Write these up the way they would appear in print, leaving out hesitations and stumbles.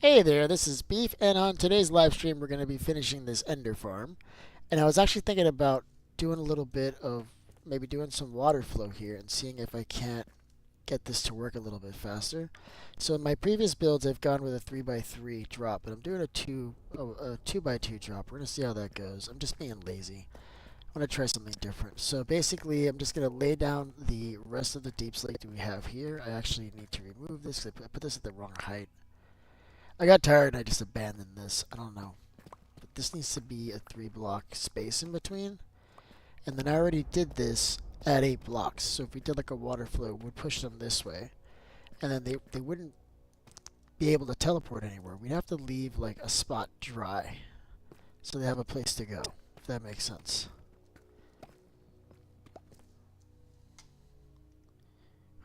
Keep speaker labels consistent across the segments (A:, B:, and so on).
A: Hey there, this is Beef, and on today's live stream, we're going to be finishing this ender farm. And I was actually thinking about doing a little bit of maybe doing some water flow here and seeing if I can't get this to work a little bit faster. So in my previous builds, I've gone with a 3x3 drop, but I'm doing a 2x2 drop. We're going to see how that goes. I'm just being lazy. I want to try something different. So basically, I'm just going to lay down the rest of the deep slate that we have here. I actually need to remove this because I put this at the wrong height. I got tired and I just abandoned this. I don't know. But this needs to be a 3 block space in between. And then I already did this at 8 blocks. So if we did like a water flow, we'd push them this way. And then they wouldn't be able to teleport anywhere. We'd have to leave like a spot dry. So they have a place to go. If that makes sense.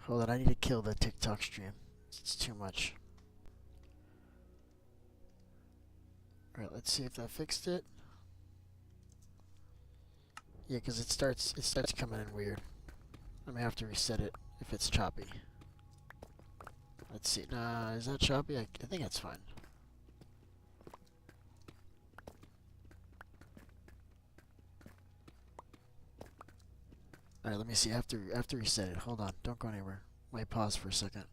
A: Hold on, I need to kill the TikTok stream. It's too much. Alright, let's see if that fixed it. Yeah, because it starts coming in weird. I may have to reset it if it's choppy. Let's see. Nah, is that choppy? I think that's fine. Alright, let me see. I have to reset it. Hold on. Don't go anywhere. Might pause for a second.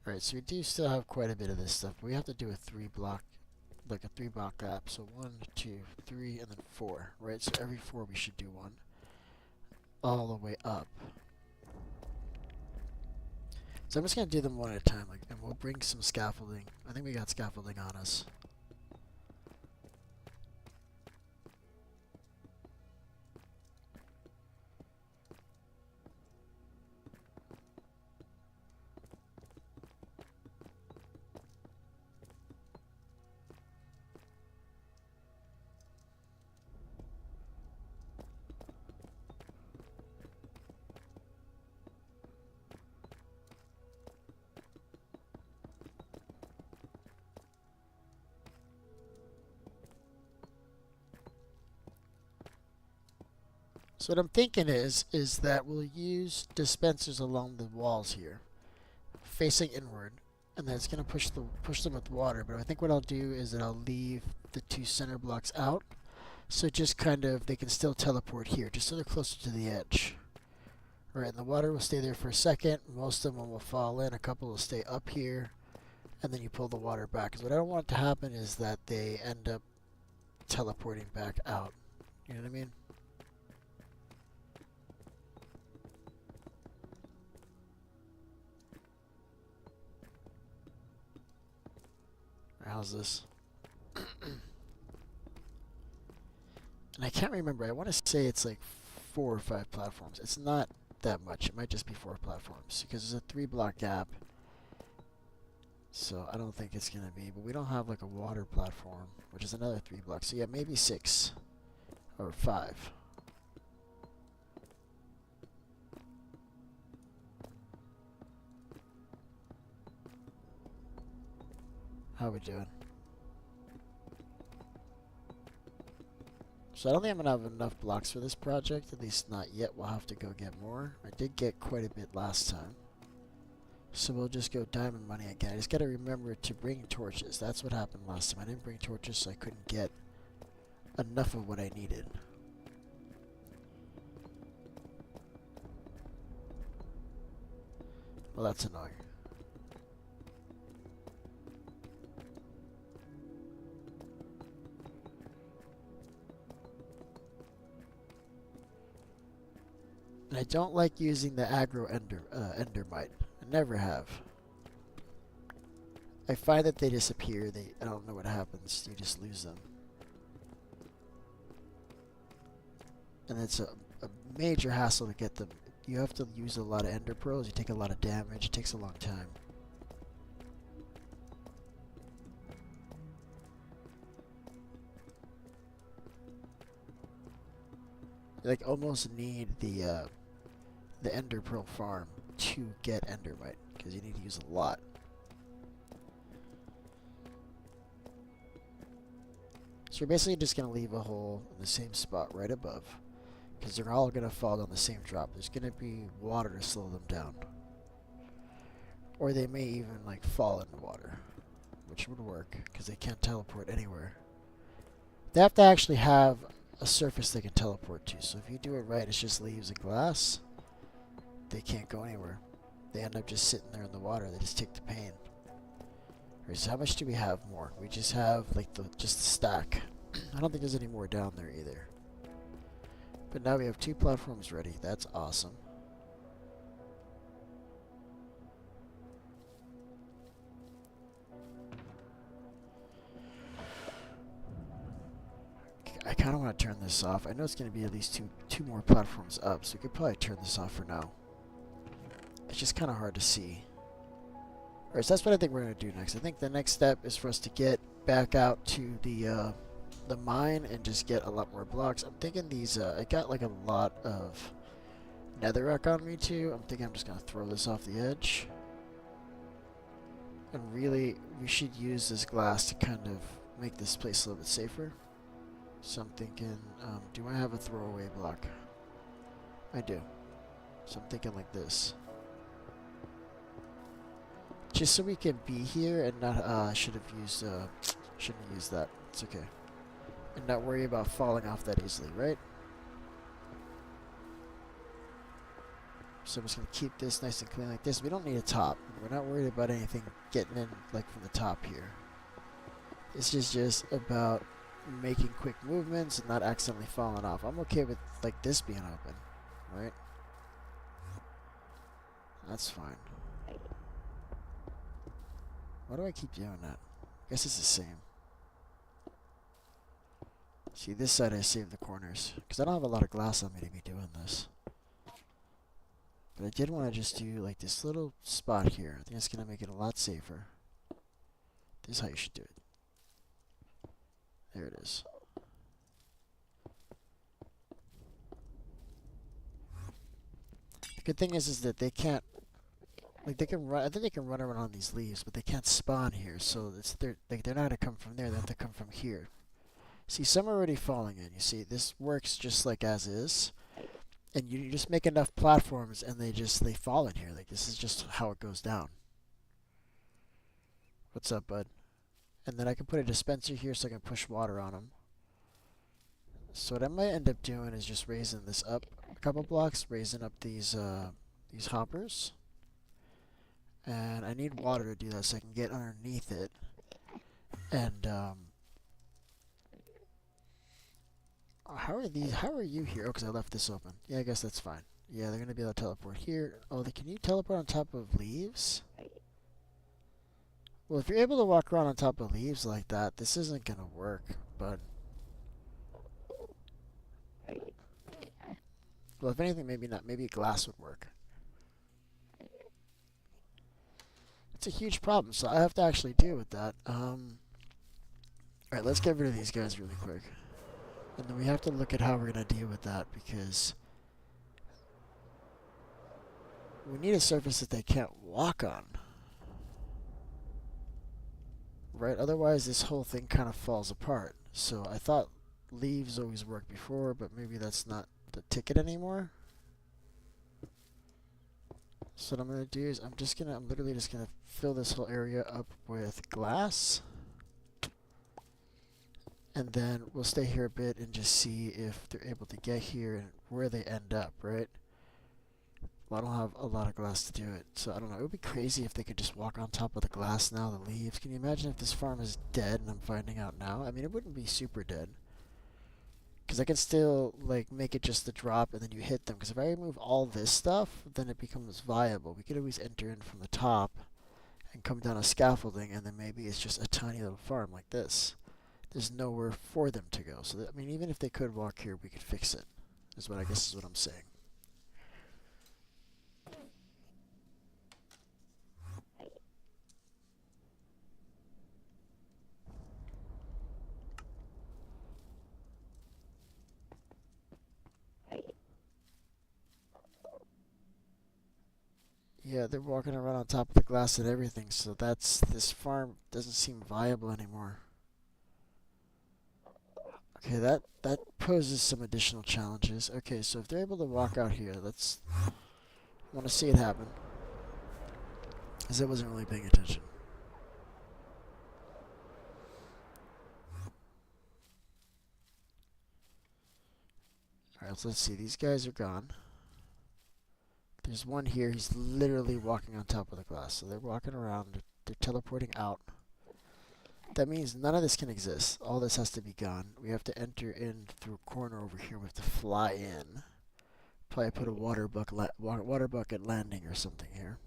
A: Alright, so we do still have quite a bit of this stuff. We have to do a 3 block, like a 3 block gap. So 1, 2, 3, and then 4. Right, so every 4 we should do one. All the way up. So I'm just going to do them one at a time, and we'll bring some scaffolding. I think we got scaffolding on us. So what I'm thinking is that we'll use dispensers along the walls here, facing inward, and then it's gonna push them with water. But I think what I'll do is that I'll leave the 2 center blocks out, so just kind of they can still teleport here, just so they're closer to the edge. Right, and the water will stay there for a second. Most of them will fall in. A couple will stay up here, and then you pull the water back. Because what I don't want to happen is that they end up teleporting back out. You know what I mean? How's this? And I can't remember. I want to say it's like 4 or 5 platforms. It's not that much. It might just be 4 platforms because there's a 3 block gap. So I don't think it's going to be. But we don't have like a water platform, which is another 3 blocks. So yeah, maybe 6 or 5. How are we doing? So I don't think I'm going to have enough blocks for this project, at least not yet. We'll have to go get more. I did get quite a bit last time. So we'll just go diamond money again. I just got to remember to bring torches. That's what happened last time. I didn't bring torches, so I couldn't get enough of what I needed. Well, that's annoying. And I don't like using the aggro endermite. I never have. I find that they disappear. I don't know what happens. You just lose them. And it's a major hassle to get them. You have to use a lot of ender pearls. You take a lot of damage. It takes a long time. You like almost need the ender pearl farm to get endermite because you need to use a lot. So you're basically just going to leave a hole in the same spot right above, because they're all going to fall on the same drop. There's going to be water to slow them down. Or they may even like fall in the water, which would work because they can't teleport anywhere. They have to actually have a surface they can teleport to. So if you do it right, it's just leaves and glass. They can't go anywhere. They end up just sitting there in the water. They just take the pain. Alright, so how much do we have more? We just have like just the stack. I don't think there's any more down there either. But now we have 2 platforms ready. That's awesome. I kind of want to turn this off. I know it's going to be at least two more platforms up, so we could probably turn this off for now. It's just kind of hard to see. Alright, so that's what I think we're going to do next. I think the next step is for us to get back out to the mine and just get a lot more blocks. I'm thinking these, I got like a lot of netherrack on me too. I'm thinking I'm just going to throw this off the edge. And really, we should use this glass to kind of make this place a little bit safer. So I'm thinking, do I have a throwaway block? I do. So I'm thinking like this. Just so we can be here and not, I should have used, shouldn't have used that. It's okay. And not worry about falling off that easily, right? So I'm just going to keep this nice and clean like this. We don't need a top. We're not worried about anything getting in like from the top here. This is just about making quick movements and not accidentally falling off. I'm okay with like this being open, right? That's fine. Why do I keep doing that? I guess it's the same. See, this side I saved the corners because I don't have a lot of glass on me to be doing this. But I did want to just do like this little spot here. I think it's going to make it a lot safer. This is how you should do it. There it is. The good thing is that they can't, like they can run. I think they can run around on these leaves, but they can't spawn here. So they're not gonna come from there. They have to come from here. See, some are already falling in. You see, this works just like as is, and you just make enough platforms, and they fall in here. Like this is just how it goes down. What's up, bud? And then I can put a dispenser here so I can push water on them. So what I might end up doing is just raising this up a couple blocks, raising up these hoppers. And I need water to do that so I can get underneath it. And how are you here? Oh, because I left this open. Yeah, I guess that's fine. Yeah, they're gonna be able to teleport here. Oh, can you teleport on top of leaves? Well, if you're able to walk around on top of leaves like that, this isn't gonna work, but well, if anything, maybe not. Maybe glass would work. It's a huge problem, so I have to actually deal with that. Alright, let's get rid of these guys really quick. And then we have to look at how we're gonna deal with that, because we need a surface that they can't walk on. Right? Otherwise, this whole thing kind of falls apart. So I thought leaves always worked before, but maybe that's not the ticket anymore. So what I'm gonna do is I'm literally just gonna fill this whole area up with glass. And then we'll stay here a bit and just see if they're able to get here and where they end up, right? Well, I don't have a lot of glass to do it, so I don't know. It would be crazy if they could just walk on top of the glass now, the leaves. Can you imagine if this farm is dead and I'm finding out now? I mean, it wouldn't be super dead. Because I can still, like, make it just the drop and then you hit them. Because if I remove all this stuff, then it becomes viable. We could always enter in from the top and come down a scaffolding, and then maybe it's just a tiny little farm like this. There's nowhere for them to go. So, I mean, even if they could walk here, we could fix it. Is what I guess is what I'm saying. Yeah, they're walking around on top of the glass and everything, so this farm doesn't seem viable anymore. Okay, that poses some additional challenges. Okay, so if they're able to walk out here, let's want to see it happen. Because I wasn't really paying attention. Alright, so let's see. These guys are gone. There's one here. He's literally walking on top of the glass. So they're walking around. They're teleporting out. That means none of this can exist. All this has to be gone. We have to enter in through a corner over here. We have to fly in. Probably put a water bucket landing or something here.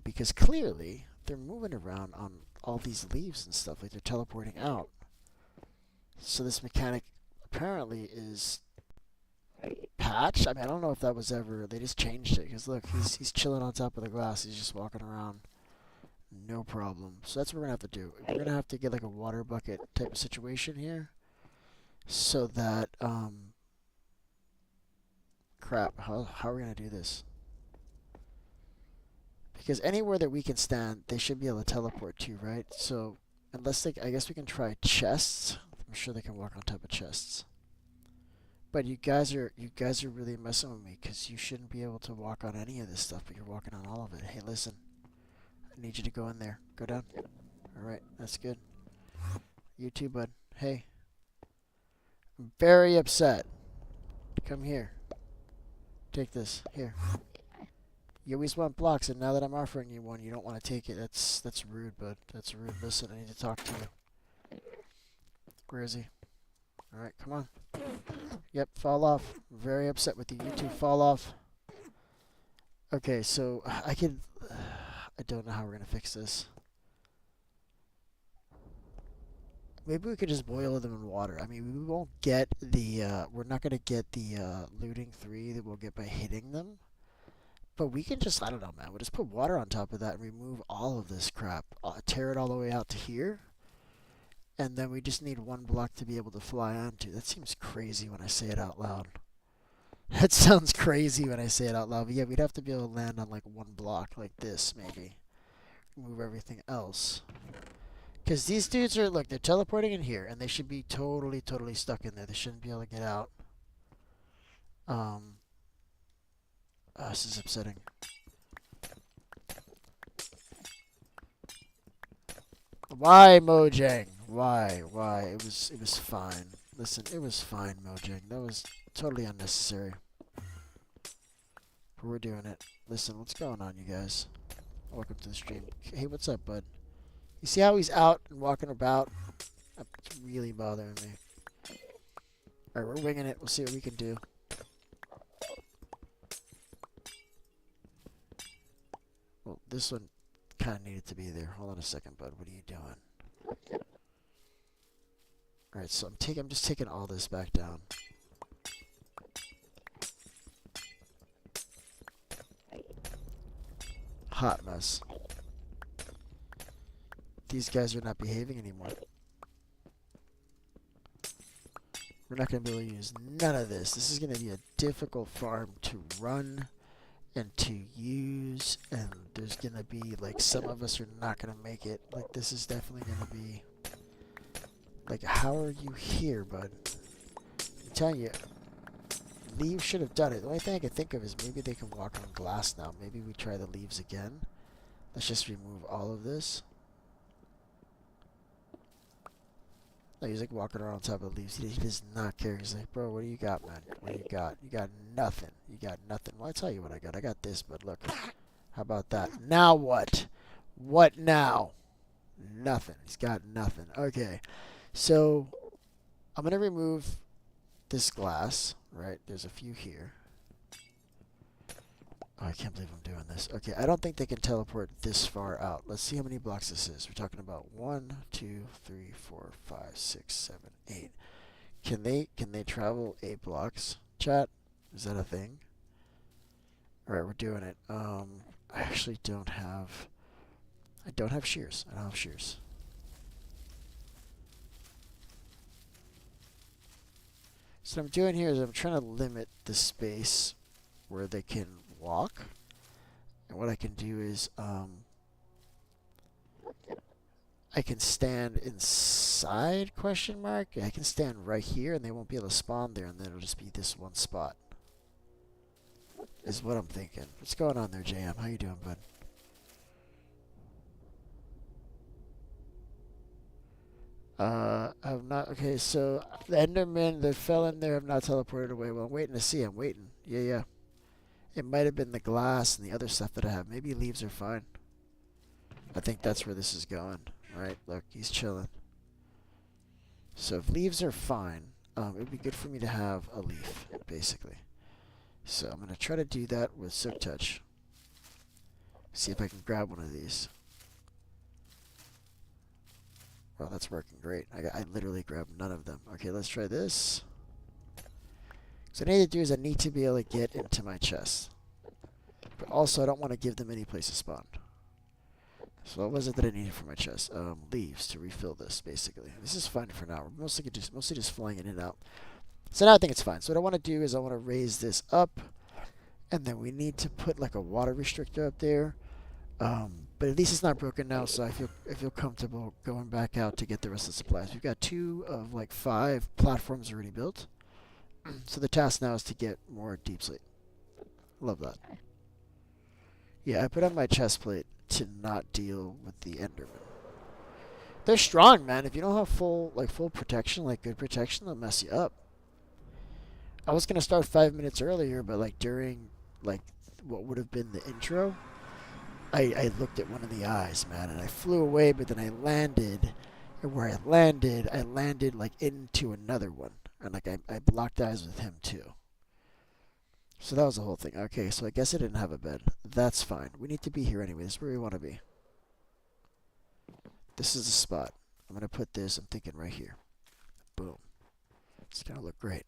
A: Because clearly they're moving around on all these leaves and stuff. Like they're teleporting out. So this mechanic apparently is patched. I mean, I don't know if that was ever. They just changed it. Because look, he's chilling on top of the glass. He's just walking around. No problem. So that's what we're going to have to do. We're going to have to get like a water bucket type of situation here. So that, crap, how are we going to do this? Because anywhere that we can stand, they should be able to teleport to, right? So, unless they, I guess we can try chests. I'm sure they can walk on top of chests. But you guys are really messing with me because you shouldn't be able to walk on any of this stuff, but you're walking on all of it. Hey, listen. I need you to go in there. Go down. Alright, that's good. You too, bud. Hey. I'm very upset. Come here. Take this. Here. You always want blocks, and now that I'm offering you one, you don't want to take it. That's rude, bud. That's rude. Listen, I need to talk to you. Where is he? Alright, come on. Yep, fall off. I'm very upset with you. You two fall off. Okay, so I don't know how we're going to fix this. Maybe we could just boil them in water. I mean, we won't get the, we're not going to get the looting 3 that we'll get by hitting them. But we can just, I don't know, man. We'll just put water on top of that and remove all of this crap. Tear it all the way out to here. And then we just need one block to be able to fly onto. That seems crazy when I say it out loud. That sounds crazy when I say it out loud. But yeah, we'd have to be able to land on like one block like this, maybe. Move everything else. Because these dudes are, look, they're teleporting in here. And they should be totally stuck in there. They shouldn't be able to get out. Oh, this is upsetting. Why, Mojang? Why? It was fine. Listen, it was fine, Mojang. That was totally unnecessary. But we're doing it. Listen, what's going on, you guys? Welcome to the stream. Hey, what's up, bud? You see how he's out and walking about? That's really bothering me. Alright, we're winging it. We'll see what we can do. Well, this one kind of needed to be there. Hold on a second, bud. What are you doing? Alright, so I'm just taking all this back down. Hot mess. These guys are not behaving anymore. We're not going to be able to use none of this. This is going to be a difficult farm to run and to use, and there's going to be, like, some of us are not going to make it. Like, this is definitely going to be, like, how are you here, bud? I'm telling you, leaves should have done it. The only thing I can think of is maybe they can walk on glass now. Maybe we try the leaves again. Let's just remove all of this. No, he's like walking around on top of the leaves. He does not care. He's like, bro, what do you got, man? What do you got? You got nothing. You got nothing. Well, I tell you what I got. I got this, but look. How about that? Now what? What now? Nothing. He's got nothing. Okay. So, I'm going to remove this glass, right? There's a few here. Oh, I can't believe I'm doing this. Okay, I don't think they can teleport this far out. Let's see how many blocks this is. We're talking about 1, 2, 3, 4, 5, 6, 7, 8. Can they travel 8 blocks? Chat? Is that a thing? Alright, we're doing it. I actually don't have... I don't have shears. I don't have shears. So what I'm doing here is I'm trying to limit the space where they can walk. And what I can do is I I can stand inside, question mark? I can stand right here and they won't be able to spawn there and then it'll just be this one spot. Is what I'm thinking. What's going on there, JM? How you doing, bud? I've not. Okay, so the Endermen that fell in there have not teleported away. Well, I'm waiting to see. I'm waiting. Yeah, yeah. It might have been the glass and the other stuff that I have. Maybe leaves are fine. I think that's where this is going. Alright, look, he's chilling. So if leaves are fine, it would be good for me to have a leaf, basically. So I'm going to try to do that with Silk Touch. See if I can grab one of these. Well, that's working great. I literally grabbed none of them. Okay, let's try this. So what I need to do is I need to be able to get into my chest. But also I don't want to give them any place to spawn. So what was it that I needed for my chest? Leaves to refill this, basically. This is fine for now. We're mostly just flying in and out. So now I think it's fine. So what I want to do is I want to raise this up. And then we need to put like a water restrictor up there. But at least it's not broken now, so I feel comfortable going back out to get the rest of the supplies. We've got 2 of like 5 platforms already built. So the task now is to get more deep slate. Love that. Yeah, I put on my chest plate to not deal with the endermen. They're strong, man. If you don't have full protection, like good protection, they'll mess you up. I was gonna start 5 minutes earlier, but like during like what would have been the intro, I looked at one of the eyes, man, and I flew away, but then I landed, and where I landed like into another one, and like I blocked eyes with him too. So that was the whole thing. Okay, so I guess I didn't have a bed. That's fine. We need to be here anyway. This is where we want to be. This is the spot. I'm going to put this, I'm thinking right here. Boom. It's going to look great.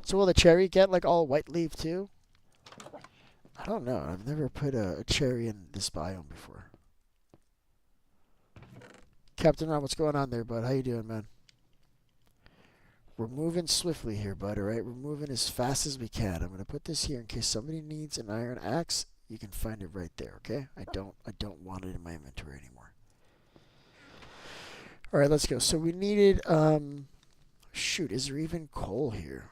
A: So will the cherry get like all white leaf too? I don't know. I've never put a cherry in this biome before. Captain Ron, what's going on there, bud? How you doing, man? We're moving swiftly here, bud, alright? We're moving as fast as we can. I'm going to put this here in case somebody needs an iron axe. You can find it right there, okay? I don't want it in my inventory anymore. Alright, let's go. So we needed, shoot, is there even coal here?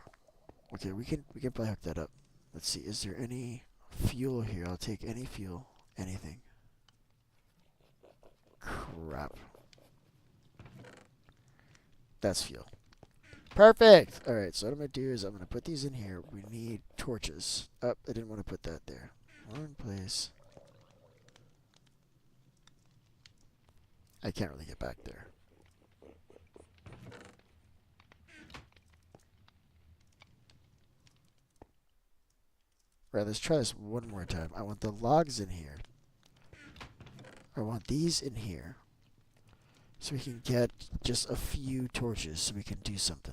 A: Okay, we can probably hook that up. Let's see, is there any fuel here? I'll take any fuel, anything. Crap. That's fuel. Perfect! Alright, so what I'm going to do is I'm going to put these in here. We need torches. Oh, I didn't want to put that there. Wrong place. I can't really get back there. Right, let's try this one more time. I want the logs in here. I want these in here. So we can get just a few torches so we can do something.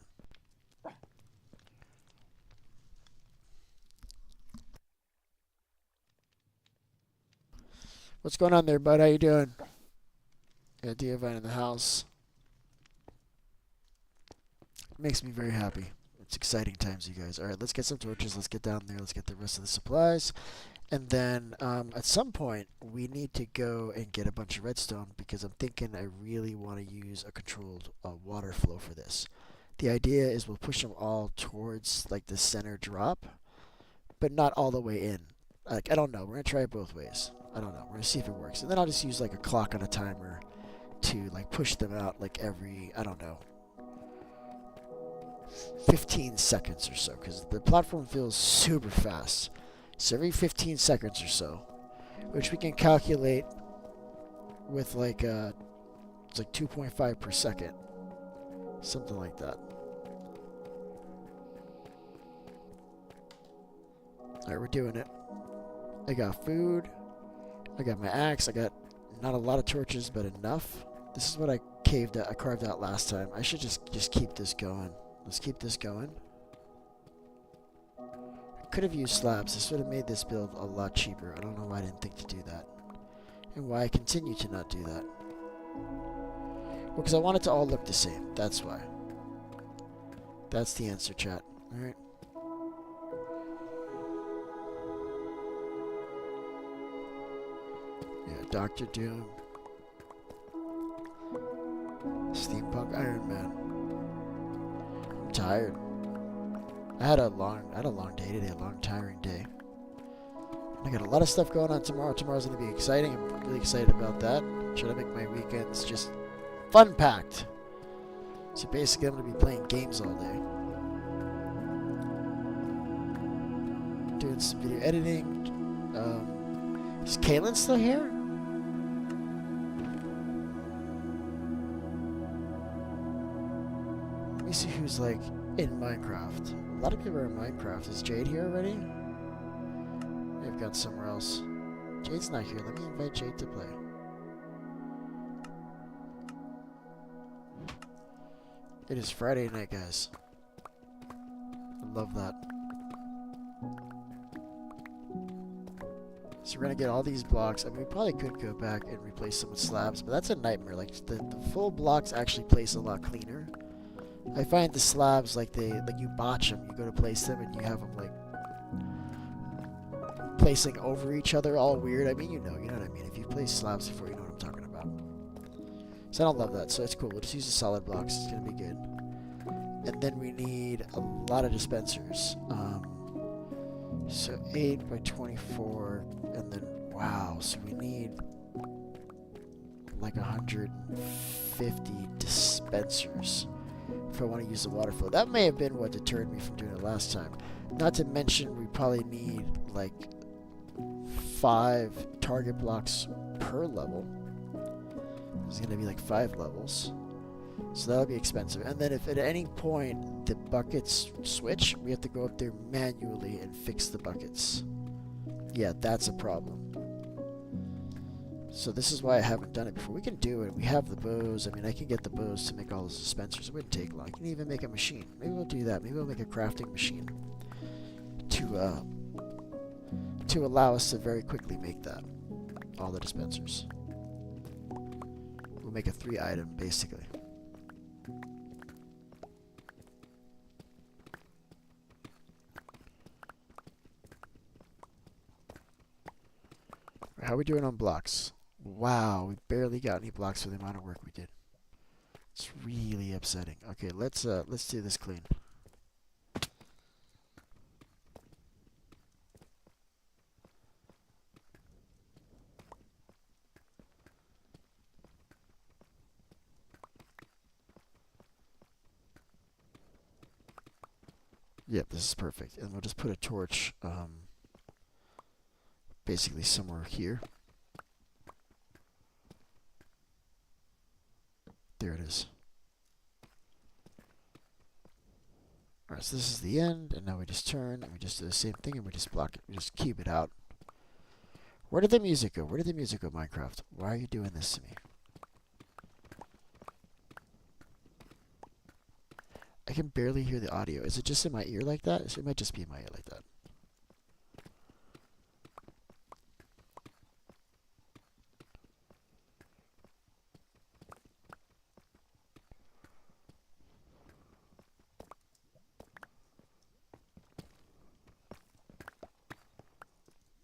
A: What's going on there, bud? How you doing? Got Diavine in the house. Makes me very happy. It's exciting times, you guys. Alright, let's get some torches. Let's get down there. Let's get the rest of the supplies. And then at some point, we need to go and get a bunch of redstone because I'm thinking I really want to use a controlled water flow for this. The idea is we'll push them all towards like the center drop, but not all the way in. Like, I don't know. We're going to try it both ways. I don't know. We're going to see if it works. And then I'll just use like a clock on a timer to like push them out like every, I don't know, 15 seconds or so, because the platform feels super fast. So every 15 seconds or so, which we can calculate with like it's like 2.5 per second, something like that. Alright, we're doing it. I got food. I got my axe. I got not a lot of torches, but enough. This is what I carved out last time. I should just keep this going. Let's keep this going. I could have used slabs. This would have made this build a lot cheaper. I don't know why I didn't think to do that. And why I continue to not do that. Well, because I want it to all look the same. That's why. That's the answer, chat. Alright. Yeah, Dr. Doom. Steampunk Iron Man. I'm tired. I had a long day today, a long tiring day. I got a lot of stuff going on tomorrow. Tomorrow's gonna be exciting. I'm really excited about that. Try to make my weekends just fun packed. So basically, I'm gonna be playing games all day, doing some video editing. Is Kaylin still here? Let me see who's like in Minecraft. A lot of people are in Minecraft. Is Jade here already? They've gone somewhere else. Jade's not here. Let me invite Jade to play. It is Friday night, guys. I love that. So we're gonna get all these blocks. I mean, we probably could go back and replace them with slabs, but that's a nightmare. Like the full blocks actually place a lot cleaner. I find the slabs like you botch them. You go to place them and you have them like placing over each other, all weird. I mean, you know what I mean. If you've placed slabs before, you know what I'm talking about. So I don't love that. So it's cool. We'll just use the solid blocks. It's gonna be good. And then we need a lot of dispensers. So 8 by 24, and then wow. So we need like 150 dispensers if I want to use the water flow. That may have been what deterred me from doing it last time. Not to mention we probably need like 5 target blocks per level. There's going to be like 5 levels. So that'll be expensive. And then if at any point the buckets switch, we have to go up there manually and fix the buckets. Yeah, that's a problem. So this is why I haven't done it before. We can do it. We have the bows. I mean, I can get the bows to make all those dispensers. It wouldn't take long. I can even make a machine. Maybe we'll do that. Maybe we'll make a crafting machine to allow us to very quickly make that. All the dispensers. We'll make a 3-item, basically. How are we doing on blocks? Wow, we barely got any blocks for the amount of work we did. It's really upsetting. Okay, let's do this clean. Yep, this is perfect. And we'll just put a torch basically somewhere here. There it is. Alright, so this is the end, and now we just turn, and we just do the same thing, and we just block it. We just cube it out. Where did the music go? Where did the music go, Minecraft? Why are you doing this to me? I can barely hear the audio. Is it just in my ear like that? It might just be in my ear like that.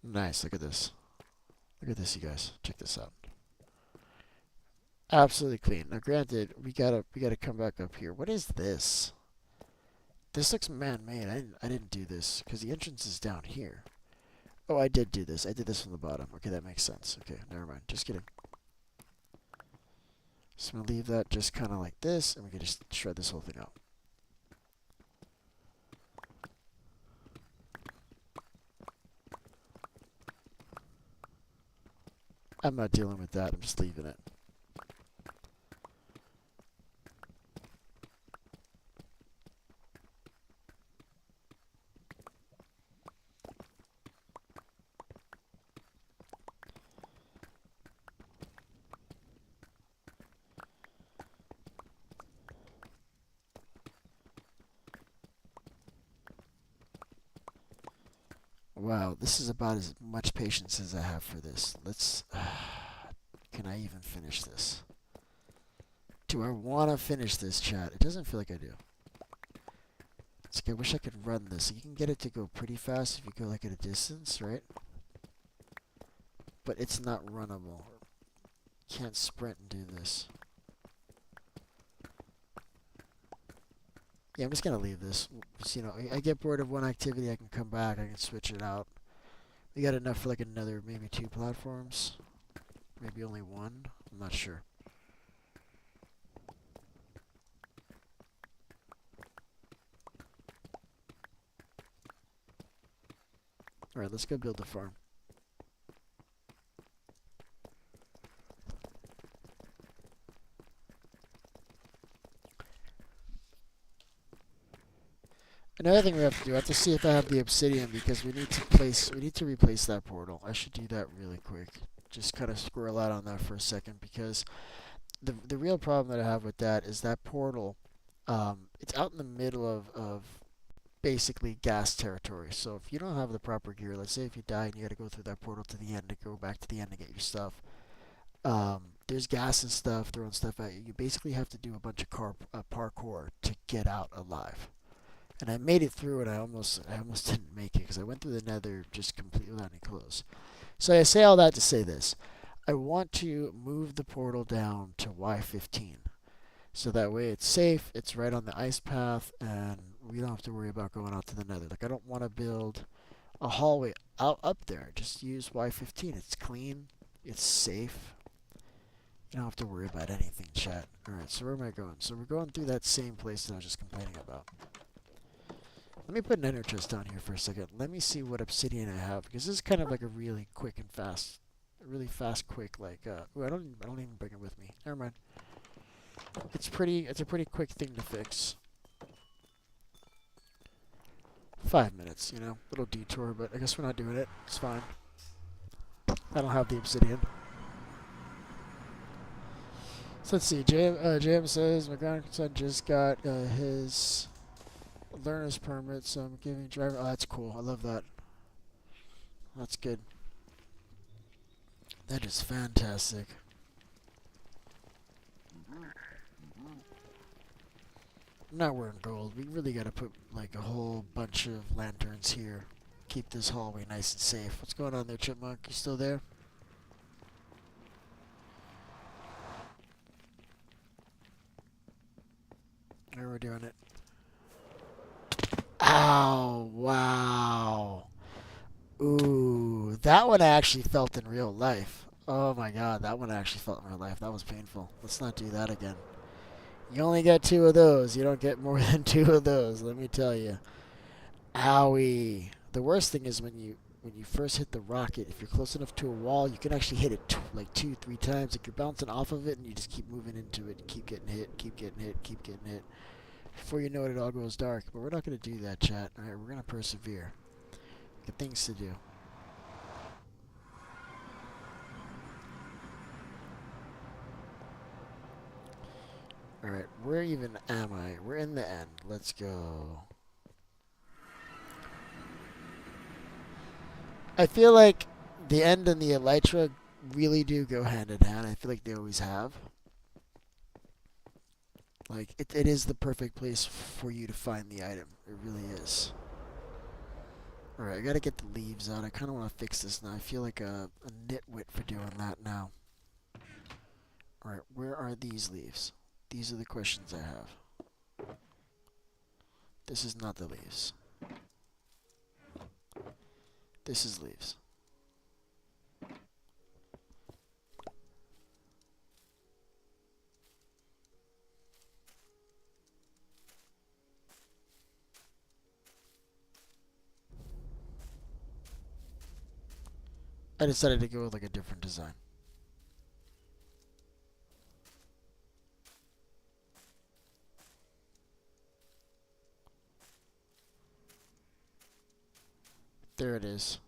A: Nice, look at this. Look at this, you guys. Check this out. Absolutely clean. Now, granted, we gotta come back up here. What is this? This looks man-made. I didn't do this because the entrance is down here. Oh, I did do this. I did this from the bottom. Okay, that makes sense. Okay, never mind. Just kidding. So I'm gonna leave that just kind of like this, and we can just shred this whole thing out. I'm not dealing with that. I'm just leaving it. Wow, this is about as much patience as I have for this. Let's... can I even finish this? Do I want to finish this, chat? It doesn't feel like I do. It's like I wish I could run this. You can get it to go pretty fast if you go like at a distance, right? But it's not runnable. Can't sprint and do this. Yeah, I'm just gonna leave this. Just, I get bored of one activity, I can come back, I can switch it out. We got enough for like another maybe 2 platforms. Maybe only one. I'm not sure. Alright, let's go build the farm. Another thing we have to do, I have to see if I have the obsidian because we need to replace that portal. I should do that really quick. Just kind of squirrel out on that for a second because the real problem that I have with that is that portal, it's out in the middle of basically gas territory. So if you don't have the proper gear, let's say if you die and you got to go through that portal to the end to go back to the end to get your stuff, there's gas and stuff throwing stuff at you. You basically have to do a bunch of parkour to get out alive. And I made it through, and I almost didn't make it because I went through the Nether just completely without any clothes. So I say all that to say this: I want to move the portal down to Y15, so that way it's safe. It's right on the ice path, and we don't have to worry about going out to the Nether. Like I don't want to build a hallway out up there. Just use Y15. It's clean. It's safe. You don't have to worry about anything, chat. Alright, so where am I going? So we're going through that same place that I was just complaining about. Let me put an ender chest down here for a second. Let me see what obsidian I have, because this is kind of like a really quick and fast, really fast, quick, like, ooh, I don't even bring it with me. Never mind. It's a pretty quick thing to fix. 5 minutes, little detour, but I guess we're not doing it. It's fine. I don't have the obsidian. So let's see. JM says my grandson just got his learner's permit, so I'm giving driver. Oh, that's cool. I love that. That's good. That is fantastic. I'm not wearing gold. We really got to put like a whole bunch of lanterns here. Keep this hallway nice and safe. What's going on there, Chipmunk? You still there? Or we're doing it. Ow! Wow! Ooh, that one I actually felt in real life. Oh my god, that one I actually felt in real life. That was painful. Let's not do that again. You only get 2 of those. You don't get more than 2 of those, let me tell you. Owie. The worst thing is when you first hit the rocket, if you're close enough to a wall, you can actually hit it like 2, 3 times. Like you're bouncing off of it and you just keep moving into it, keep getting hit, keep getting hit, keep getting hit. Before you know it, it all goes dark. But we're not going to do that, chat. Alright, we're going to persevere. Got things to do. Alright, where even am I? We're in the end. Let's go. I feel like the end and the elytra really do go hand in hand. I feel like they always have. Like, it is the perfect place for you to find the item. It really is. Alright, I gotta get the leaves out. I kind of want to fix this now. I feel like a nitwit for doing that now. Alright, where are these leaves? These are the questions I have. This is not the leaves. This is leaves. I decided to go with like a different design. There it is.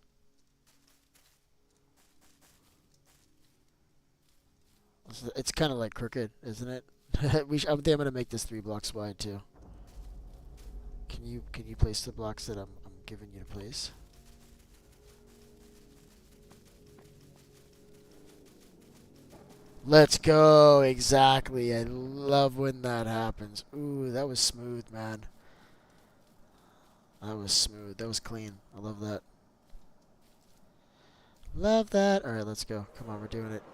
A: It's kind of like crooked, isn't it? I think I'm gonna make this 3 blocks wide too. Can you place the blocks that I'm giving you to place? Let's go. Exactly. I love when that happens. Ooh, that was smooth, man. That was smooth. That was clean. I love that. Love that. All right, let's go. Come on, we're doing it.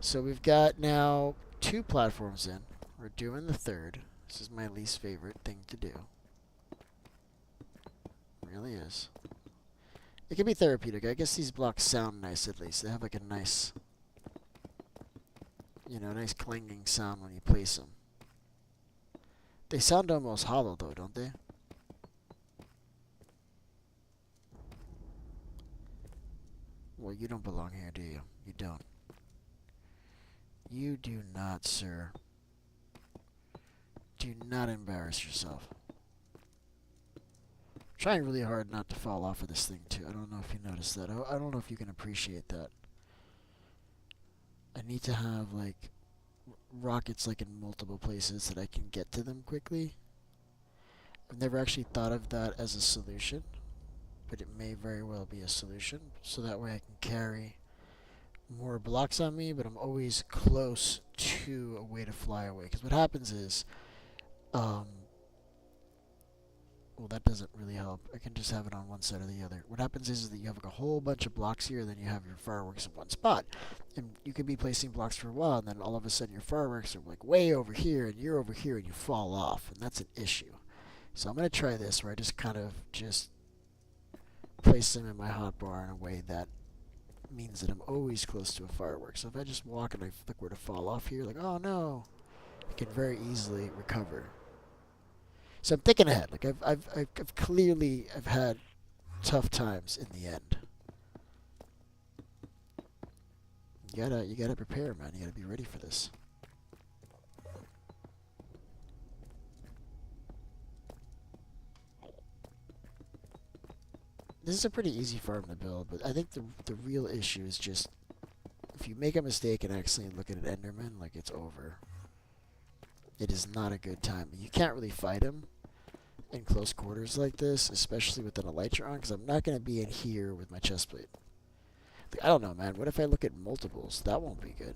A: So we've got now 2 platforms in. We're doing the 3rd. This is my least favorite thing to do. It really is. It can be therapeutic. I guess these blocks sound nice at least. They have like a nice, you know, nice clanging sound when you place them. They sound almost hollow though, don't they? Well, you don't belong here, do you? You don't. You do not, sir. Do not embarrass yourself. I'm trying really hard not to fall off of this thing, too. I don't know if you noticed that. I don't know if you can appreciate that. I need to have, like, rockets, like, in multiple places that I can get to them quickly. I've never actually thought of that as a solution, but it may very well be a solution. So that way I can carry more blocks on me, but I'm always close to a way to fly away. Because what happens is, well, that doesn't really help. I can just have it on one side or the other. What happens is that you have like a whole bunch of blocks here, and then you have your fireworks in one spot. And you could be placing blocks for a while, and then all of a sudden your fireworks are like way over here, and you're over here, and you fall off, and that's an issue. So I'm going to try this, where I just kind of just place them in my hotbar in a way that means that I'm always close to a firework. So if I just walk and I look where to fall off here, like, oh no, I can very easily recover. So I'm thinking ahead. Like I've clearly had tough times in the end. You gotta prepare, man. You gotta be ready for this. This is a pretty easy farm to build, but I think the real issue is just if you make a mistake and accidentally look at an enderman, like it's over. It is not a good time. You can't really fight him in close quarters like this, especially with an elytra on, because I'm not going to be in here with my chestplate. Like, I don't know, man. What if I look at multiples? That won't be good.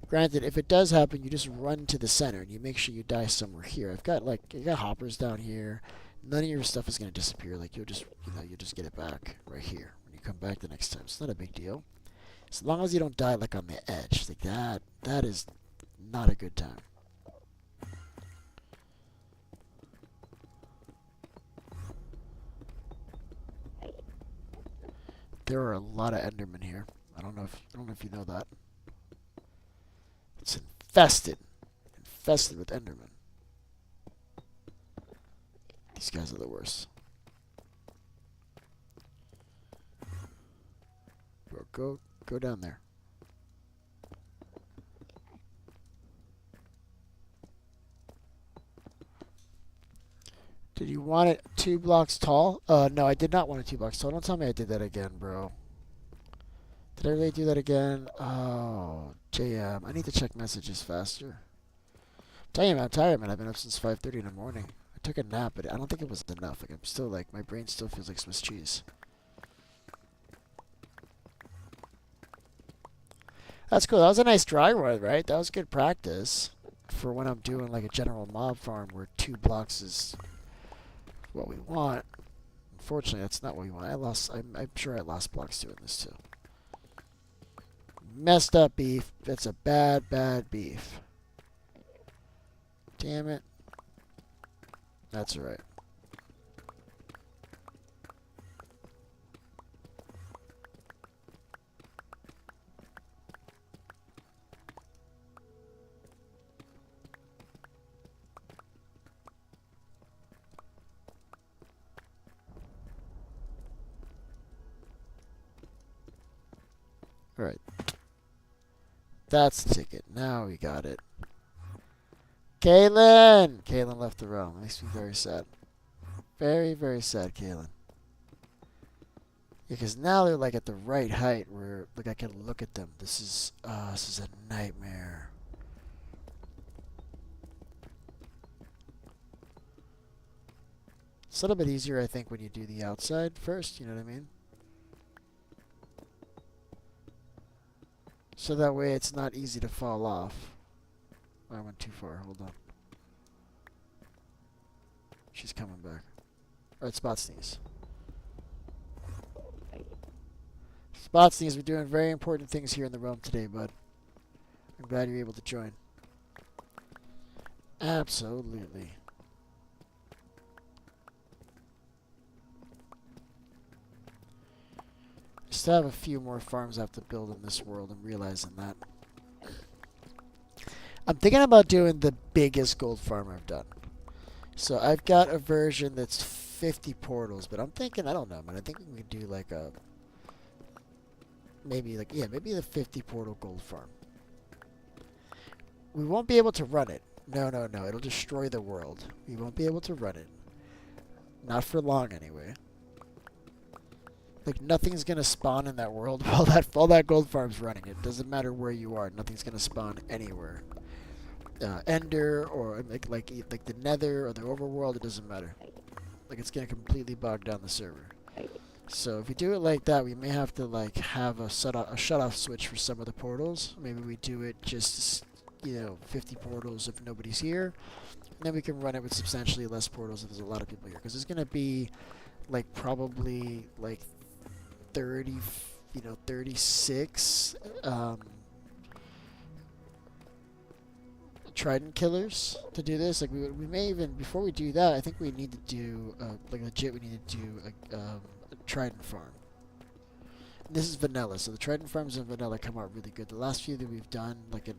A: Granted, if it does happen, you just run to the center and you make sure you die somewhere here. I got hoppers down here. None of your stuff is going to disappear. Like you'll just get it back right here when you come back the next time. It's not a big deal. As long as you don't die like on the edge, like that is not a good time. There are a lot of endermen here. I don't know if you know that. It's infested with endermen. These guys are the worst. Bro, go down there. Did you want it 2 blocks tall? No, I did not want it 2 blocks tall. Don't tell me I did that again, bro. Did I really do that again? Oh, JM. I need to check messages faster. I'm telling you, man, I'm tired, man. I've been up since 5:30 in the morning. I took a nap, but I don't think it was enough. Like I'm still like my brain still feels like Swiss cheese. That's cool. That was a nice dry run, right? That was good practice for when I'm doing like a general mob farm where 2 blocks is what we want. Unfortunately, that's not what we want. I'm sure I lost blocks doing this too. Messed up beef. That's a bad beef. Damn it. That's alright. Alright. That's the ticket. Now we got it. Caitlin! Caitlin left the room. Makes me very sad. Very, very sad, Caitlin. Because now they're like at the right height where like I can look at them. This is a nightmare. It's a little bit easier, I think, when you do the outside first. You know what I mean? So that way it's not easy to fall off. I went too far. Hold on. She's coming back. Alright, Spot Sneeze. Spot Sneeze, we're doing very important things here in the realm today, bud. I'm glad you're able to join. Absolutely. I still have a few more farms I have to build in this world. I'm realizing that. I'm thinking about doing the biggest gold farm I've done. So I've got a version that's 50 portals, but I'm thinking, I don't know, man. I think we could do like a, maybe like, yeah, maybe the 50 portal gold farm. We won't be able to run it. No, no, no. It'll destroy the world. We won't be able to run it. Not for long, anyway. Like, nothing's gonna spawn in that world while that gold farm's running. It doesn't matter where you are. Nothing's gonna spawn anywhere. Ender or like the Nether or the Overworld. It doesn't matter. Like, it's gonna completely bog down the server. So if we do it like that, we may have to like have a shut off switch for some of the portals. Maybe we do it just 50 portals if nobody's here, and then we can run it with substantially less portals if there's a lot of people here. Because there's gonna be like probably like 30, 36 trident killers to do this. Like we may even, before we do that, I think we need to do like legit. We need to do a trident farm. And this is vanilla, so the trident farms in vanilla come out really good. The last few that we've done, like in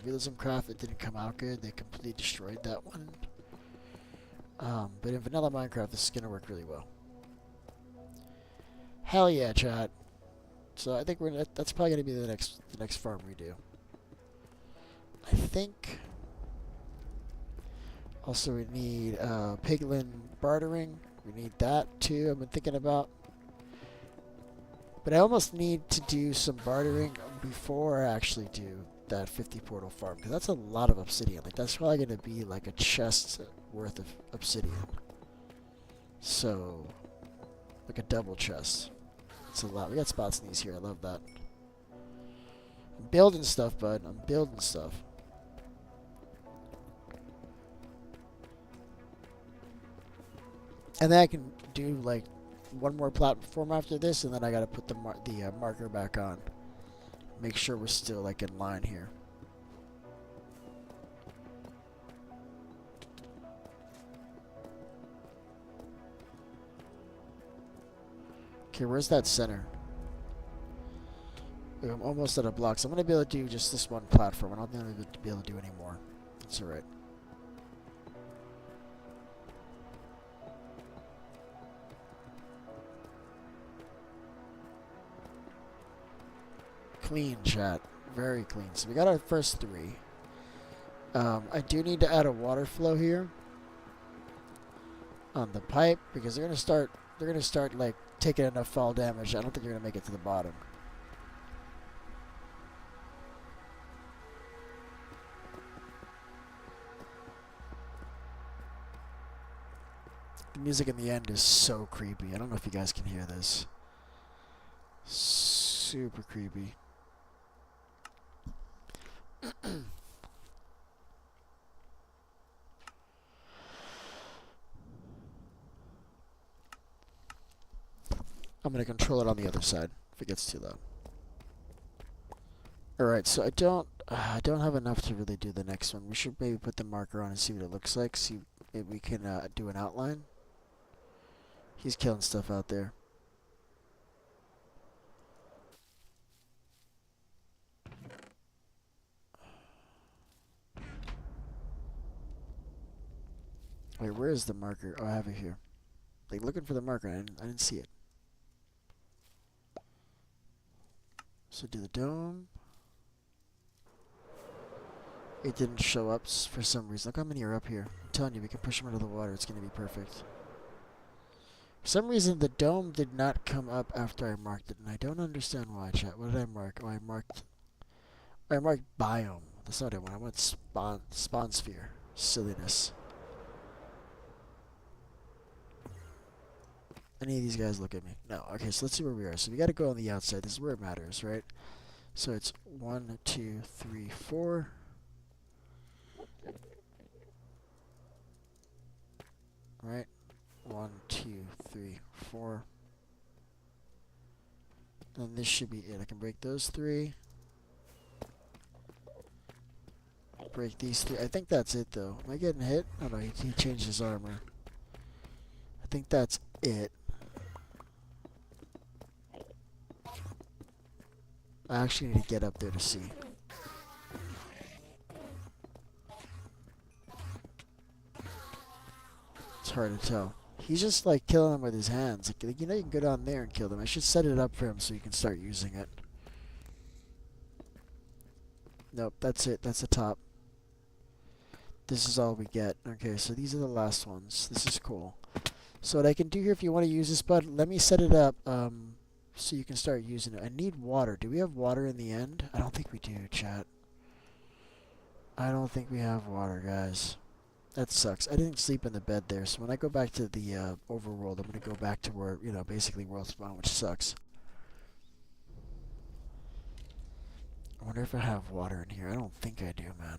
A: Realism Craft, it didn't come out good. They completely destroyed that one. But in vanilla Minecraft, this is gonna work really well. Hell yeah, chat. So I think that's probably gonna be the next farm we do. I think. Also, we need piglin bartering. We need that too. I've been thinking about. But I almost need to do some bartering before I actually do that 50 portal farm, because that's a lot of obsidian. Like, that's probably going to be like a chest worth of obsidian. So, like a double chest. It's a lot. We got spots in these here. I love that. I'm building stuff, bud. I'm building stuff. And then I can do like one more platform after this, and then I gotta put the marker back on. Make sure we're still like in line here. Okay, where's that center? I'm almost at a block, so I'm gonna be able to do just this one platform. I don't think I'm gonna be able to do any more. That's alright. Clean, chat. Very clean. So we got our first 3. I do need to add a water flow here on the pipe, because they're gonna start like taking enough fall damage. I don't think they're gonna make it to the bottom. The music in the end is so creepy. I don't know if you guys can hear this. Super creepy. I'm going to control it on the other side if it gets too loud. Alright, so I don't have enough to really do the next one. We should maybe put the marker on and see what it looks like. See if we can do an outline. He's killing stuff out there. Wait, where is the marker? Oh, I have it here. Like, looking for the marker, I didn't see it. So do the dome. It didn't show up for some reason. Look how many are up here. I'm telling you, we can push them into the water. It's going to be perfect. For some reason, the dome did not come up after I marked it, and I don't understand why, chat. What did I mark? Oh, I marked biome. That's not it. I want spawn sphere. Silliness. Any of these guys look at me? No. Okay, so let's see where we are. So we got to go on the outside. This is where it matters, right? So it's 1, 2, 3, 4. Right? 1, 2, 3, 4. Then this should be it. I can break those 3. break these three. I think that's it, though. Am I getting hit? Oh, no, he changed his armor. I think that's it. I actually need to get up there to see. It's hard to tell. He's just, like, killing them with his hands. Like, you know, you can go down there and kill them. I should set it up for him so you can start using it. Nope, that's it. That's the top. This is all we get. Okay, so these are the last ones. This is cool. So what I can do here, if you want to use this, bud, let me set it up so you can start using it. I need water. Do we have water in the end? I don't think we do, chat. I don't think we have water, guys. That sucks. I didn't sleep in the bed there, so when I go back to the overworld, I'm going to go back to where, you know, basically world spawn, which sucks. I wonder if I have water in here. I don't think I do, man.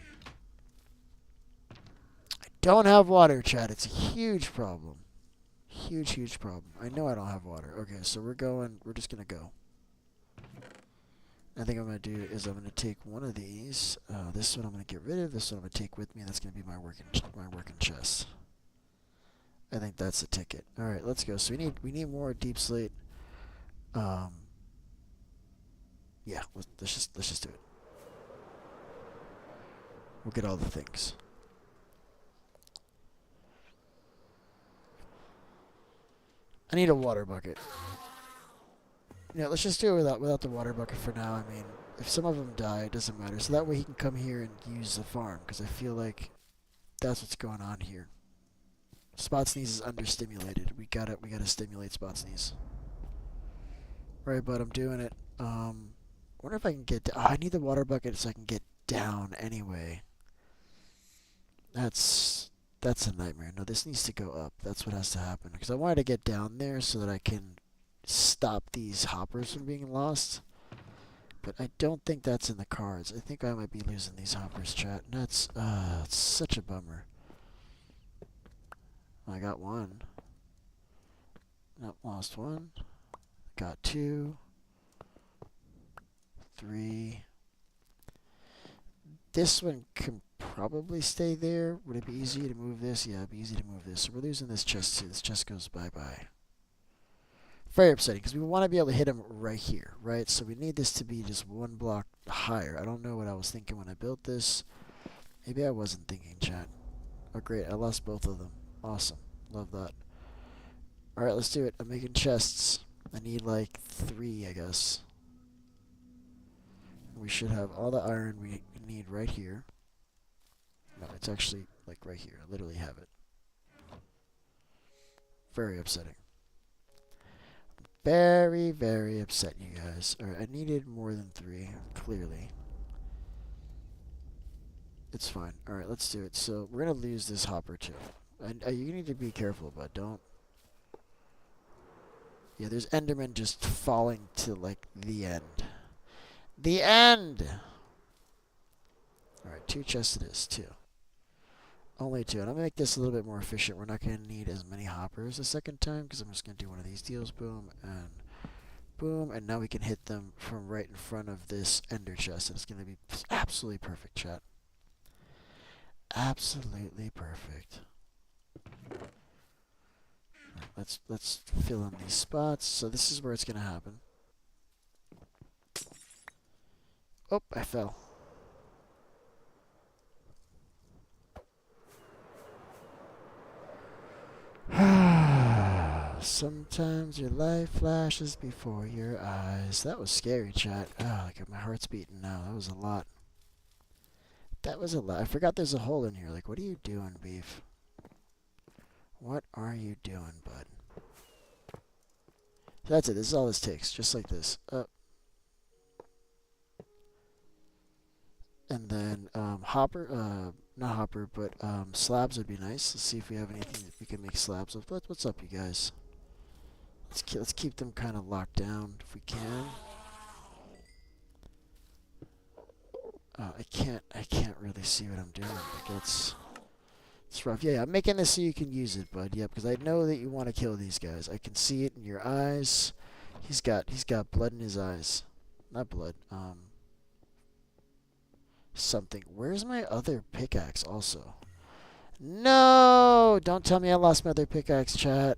A: I don't have water, chat. It's a huge problem. Huge, huge problem. I know I don't have water. Okay, so we're just going to go. I think I'm going to do is I'm going to take one of these. This one I'm going to get rid of. This one I'm going to take with me. That's going to be my working chest. I think that's the ticket. All right, let's go. So we need more deep slate. Yeah, let's just do it. We'll get all the things. I need a water bucket. Yeah, let's just do it without the water bucket for now. I mean, if some of them die, it doesn't matter. So that way he can come here and use the farm, because I feel like that's what's going on here. Spot Sneeze is understimulated. We gotta stimulate Spot Sneeze. Right, but I'm doing it. Wonder if I can get. I need the water bucket so I can get down anyway. That's a nightmare. No, this needs to go up. That's what has to happen. Because I wanted to get down there so that I can stop these hoppers from being lost. But I don't think that's in the cards. I think I might be losing these hoppers, chat. And that's it's such a bummer. I got one. Nope, lost one. Got two. 3. This one can probably stay there. Would it be easy to move this? Yeah, it'd be easy to move this. So we're losing this chest too. This chest goes bye-bye. Very upsetting, because we want to be able to hit him right here, right? So we need this to be just one block higher. I don't know what I was thinking when I built this. Maybe I wasn't thinking, chat. Oh, great. I lost both of them. Awesome. Love that. Alright, let's do it. I'm making chests. I need like 3, I guess. We should have all the iron we need right here. No, it's actually like right here. I literally have it. Very upsetting. Very, very upset, you guys. Alright, I needed more than 3, clearly. It's fine. Alright, let's do it. So, we're going to lose this hopper, too. And you need to be careful, but don't... Yeah, there's endermen just falling to, like, the end. The end! Alright, 2 chests it is, 2. Only 2. And I'm going to make this a little bit more efficient. We're not going to need as many hoppers the second time, because I'm just going to do one of these deals. Boom, and boom. And now we can hit them from right in front of this ender chest. And it's going to be absolutely perfect, chat. Absolutely perfect. Right, let's fill in these spots. So this is where it's going to happen. Oh, I fell. Sometimes your life flashes before your eyes. That was scary, chat. Oh, like my heart's beating now. That was a lot. That was a lot. I forgot there's a hole in here. Like, what are you doing, Beef? What are you doing, bud? So that's it. This is all this takes. Just like this. And then hopper, not hopper, but slabs would be nice. Let's see if we have anything that we can make slabs of. What's up, you guys? Let's keep them kind of locked down if we can. I can't really see what I'm doing. Like it's rough. Yeah, I'm making this so you can use it, bud. Yep, because I know that you want to kill these guys. I can see it in your eyes. He's got blood in his eyes. Not blood. something. Where's my other pickaxe also? No! Don't tell me I lost my other pickaxe, chat.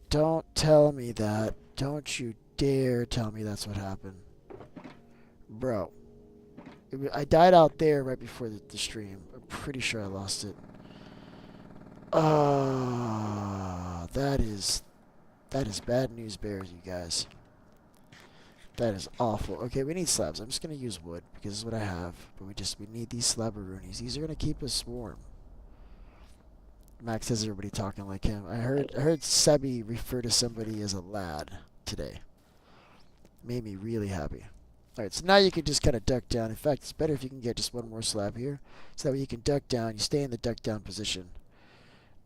A: Don't tell me that. Don't you dare tell me that's what happened. Bro. I died out there right before the stream. I'm pretty sure I lost it. Ah, that is bad news bears, you guys. That is awful. Okay, we need slabs. I'm just gonna use wood because this is what I have. But we need these slabberoonies. These are gonna keep us warm. Max says everybody talking like him. I heard Sebi refer to somebody as a lad today. Made me really happy. Alright, so now you can just kind of duck down. In fact, it's better if you can get just one more slab here. So that way you can duck down. You stay in the duck down position.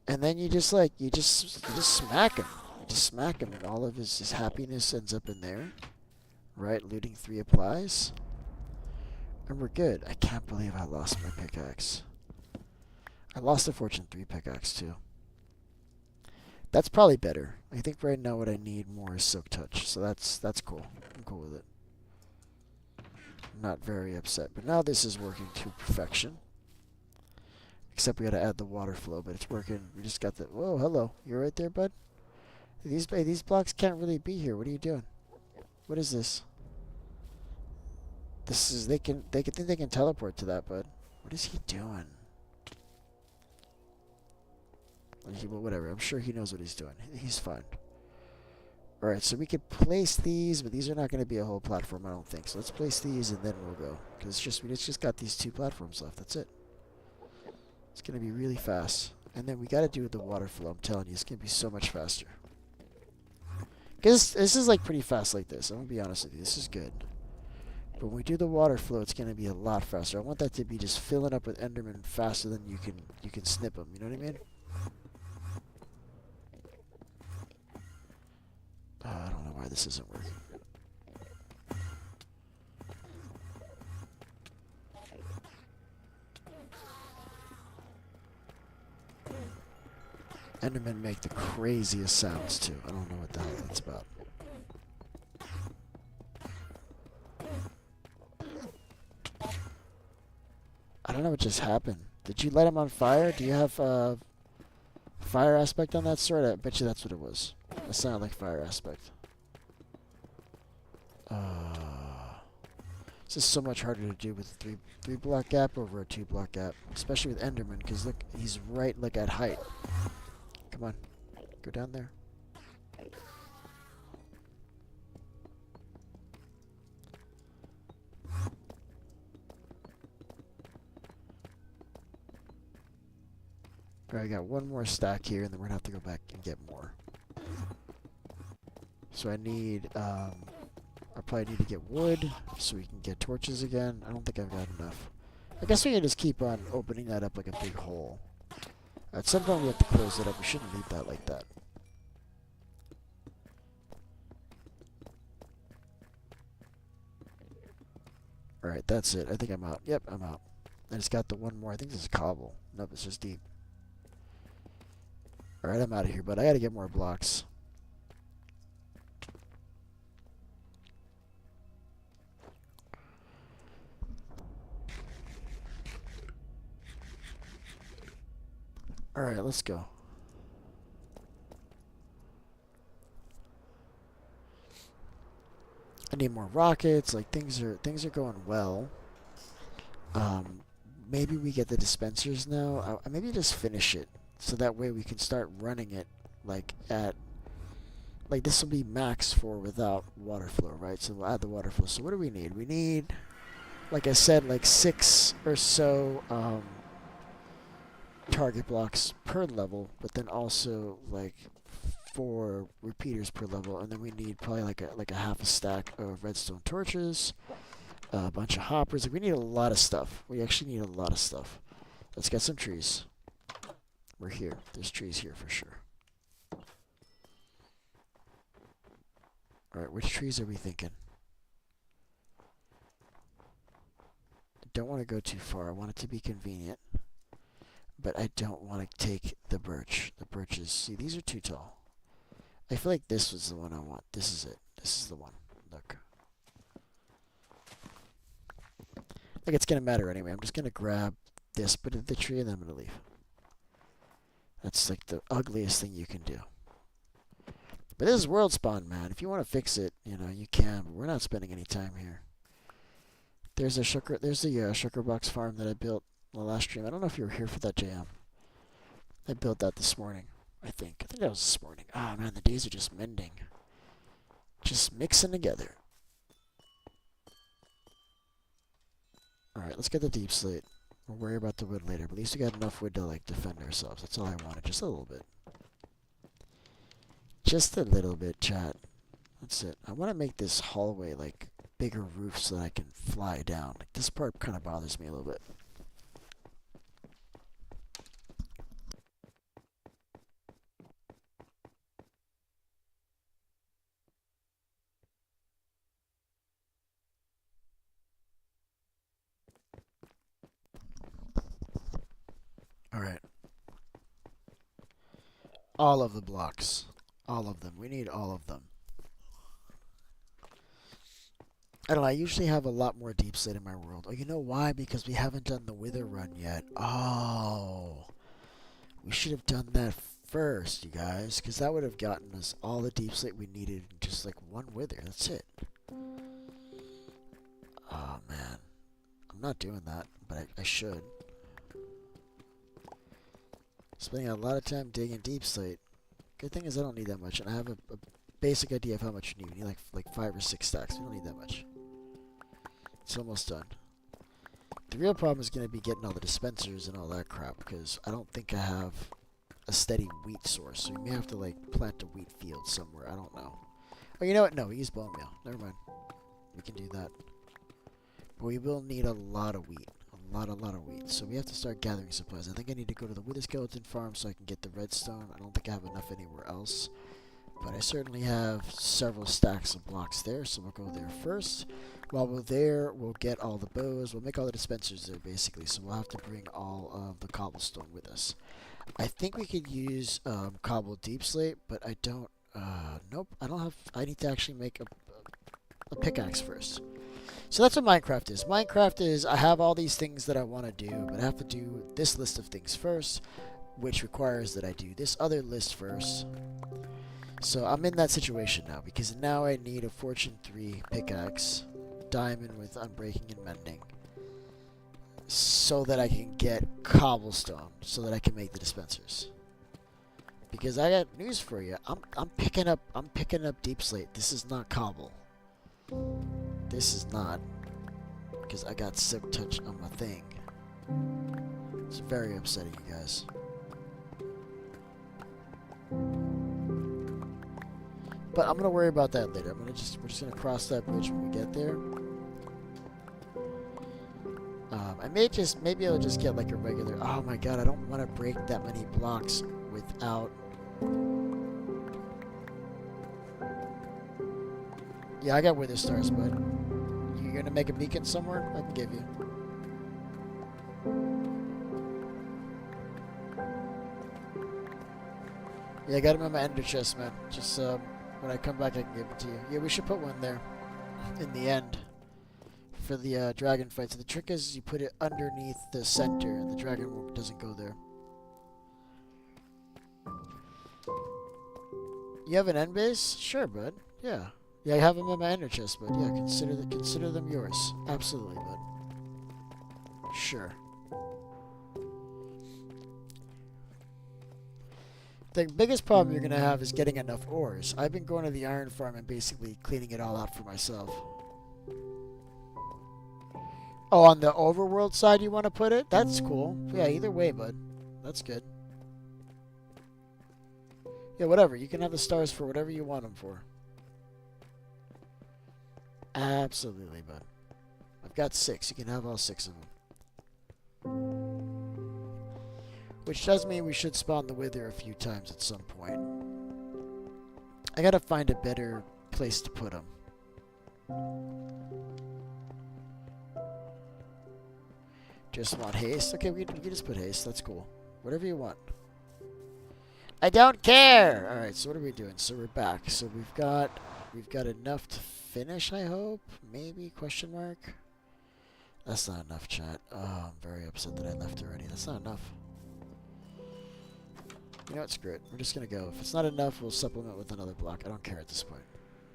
A: And then you just smack him. You just smack him and all of his happiness ends up in there. Right, looting 3 applies. And we're good. I can't believe I lost my pickaxe. I lost a Fortune 3 pickaxe too. That's probably better. I think right now what I need more is Silk Touch. So that's cool. I'm cool with it. I'm not very upset. But now this is working to perfection. Except we gotta add the water flow, but it's working. We just got the... Whoa, hello. You're right there, bud? These blocks can't really be here. What are you doing? What is this? This is... They think they can teleport to that, bud. What is he doing? Well, whatever. I'm sure he knows what he's doing. He's fine. Alright, so we could place these, but these are not going to be a whole platform, I don't think. So let's place these and then we'll go. Because we just got these 2 platforms left. That's it. It's going to be really fast. And then we got to do the water flow. I'm telling you, it's going to be so much faster. Because this is like pretty fast like this. I'm going to be honest with you. This is good. But when we do the water flow, it's going to be a lot faster. I want that to be just filling up with endermen faster than you can snip them. You know what I mean? I don't know why this isn't working. Endermen make the craziest sounds too. I don't know what the hell that's about. I don't know what just happened. Did you light him on fire? Do you have fire aspect on that sword? I bet you that's what it was. That sounded like fire aspect. This is so much harder to do with a 3 block gap over a 2 block gap. Especially with Enderman, because look, he's right like at height. Come on. Go down there. Alright, I got one more stack here, and then we're gonna have to go back and get more. So I need, I probably need to get wood, so we can get torches again. I don't think I've got enough. I guess we can just keep on opening that up like a big hole. At some point we have to close it up. We shouldn't leave that like that. Alright, that's it. I think I'm out. Yep, I'm out. I just got the one more. I think this is cobble. Nope, it's just deep. Alright, I'm out of here, but I gotta get more blocks. Alright, let's go. I need more rockets. Like things are going well. Maybe we get the dispensers now. Maybe just finish it so that way we can start running it like at like this will be max for without water flow, right? So we'll add the water flow. So what do we need? We need, like I said, like 6 or so target blocks per level, but then also like 4 repeaters per level, and then we need probably like a half a stack of redstone torches, a bunch of hoppers. Like we need a lot of stuff. We actually need a lot of stuff. Let's get some trees. We're here. There's trees here for sure. Alright, which trees are we thinking? I don't want to go too far. I want it to be convenient. But I don't want to take the birch. The birches, see, these are too tall. I feel like this was the one I want. This is it. This is the one. Look. Like it's gonna matter anyway. I'm just gonna grab this bit of the tree and then I'm gonna leave. That's like the ugliest thing you can do. But this is world spawn, man. If you want to fix it, you know, you can. But we're not spending any time here. There's a sugar box farm that I built in the last stream. I don't know if you were here for that, JM. I built that this morning. I think that was this morning. Ah, man, the days are just mending, just mixing together. All right, let's get the deep slate. We'll worry about the wood later. But at least we got enough wood to like defend ourselves. That's all I wanted. Just a little bit. Just a little bit, chat. That's it. I want to make this hallway like bigger roof so that I can fly down. Like this part kind of bothers me a little bit. All right. All of the blocks. All of them. We need all of them. I don't know, I usually have a lot more deep slate in my world. Oh, you know why? Because we haven't done the wither run yet. Oh. We should have done that first, you guys. Because that would have gotten us all the deep slate we needed in just like one wither. That's it. Oh, man. I'm not doing that, but I should. Spending a lot of time digging deep slate. Good thing is I don't need that much, and I have a basic idea of how much you need. You need like 5 or 6 stacks. We don't need that much. It's almost done. The real problem is going to be getting all the dispensers and all that crap, because I don't think I have a steady wheat source. So we may have to like plant a wheat field somewhere. I don't know. Oh, you know what? No, we use bone meal. Never mind. We can do that. But we will need a lot of wheat. A lot of wheat. So we have to start gathering supplies. I think I need to go to the wither skeleton farm so I can get the redstone. I don't think I have enough anywhere else. But I certainly have several stacks of blocks there, so we'll go there first. While we're there, we'll get all the bows. We'll make all the dispensers there, basically. So we'll have to bring all of the cobblestone with us. I think we could use cobble deep slate, but I don't... nope, I don't have... I need to actually make a pickaxe first. So that's what Minecraft is. Minecraft is, I have all these things that I want to do, but I have to do this list of things first, which requires that I do this other list first. So I'm in that situation now, because now I need a Fortune 3 pickaxe, diamond with unbreaking and mending, so that I can get cobblestone, so that I can make the dispensers. Because I got news for you. I'm picking up deep slate. This is not cobble. This is not, because I got silk touch on my thing. It's very upsetting, you guys. But I'm gonna worry about that later. We're just gonna cross that bridge when we get there. Maybe I'll just get like a regular. Oh my god, I don't want to break that many blocks without. Yeah, I got wither stars, bud. You gonna make a beacon somewhere? I can give you. Yeah, I got him in my ender chest, man. Just when I come back, I can give it to you. Yeah, we should put one there in the end for the dragon fight. So the trick is you put it underneath the center, and the dragon doesn't go there. You have an end base? Sure, bud. Yeah. Yeah, I have them in my ender chest, but yeah, consider them yours. Absolutely, bud. Sure. The biggest problem you're going to have is getting enough ores. I've been going to the iron farm and basically cleaning it all out for myself. Oh, on the overworld side you want to put it? That's cool. Yeah, either way, bud. That's good. Yeah, whatever. You can have the stars for whatever you want them for. Absolutely, bud. I've got 6. You can have all 6 of them. Which does mean we should spawn the wither a few times at some point. I gotta find a better place to put them. Just want haste? Okay, we can just put haste. That's cool. Whatever you want. I don't care! Alright, so what are we doing? So we're back. So we've got enough to finish, I hope? Maybe? Question mark? That's not enough, chat. Oh, I'm very upset that I left already. That's not enough. You know what? Screw it. We're just gonna go. If it's not enough, we'll supplement with another block. I don't care at this point.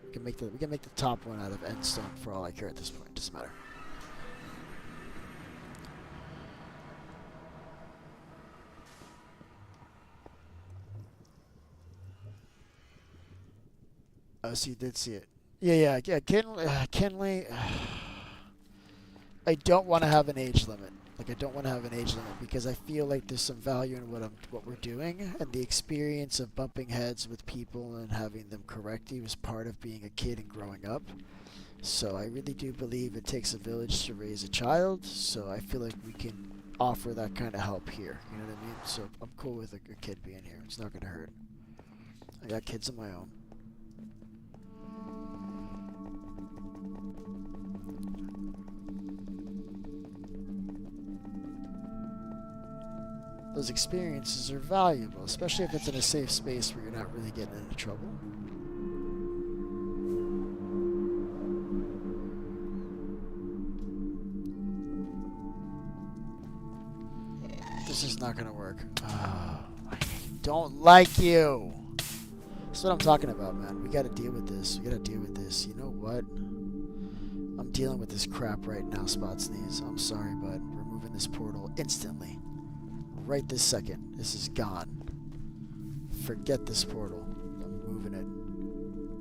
A: We can make the top one out of end stone for all I care at this point. Doesn't matter. Oh, so you did see it. Yeah. Kenley. I don't want to have an age limit. Like, I don't want to have an age limit because I feel like there's some value in what we're doing, and the experience of bumping heads with people and having them correct you is part of being a kid and growing up. So I really do believe it takes a village to raise a child. So I feel like we can offer that kind of help here. You know what I mean? So I'm cool with a kid being here. It's not gonna hurt. I got kids of my own. Those experiences are valuable, especially if it's in a safe space where you're not really getting into trouble. This is not gonna work. Oh, I don't like you. That's what I'm talking about, man. We gotta deal with this. We gotta deal with this. You know what? I'm dealing with this crap right now, Spot Sneeze. I'm sorry, bud. We're moving this portal instantly. Right this second. This is gone. Forget this portal. I'm moving it.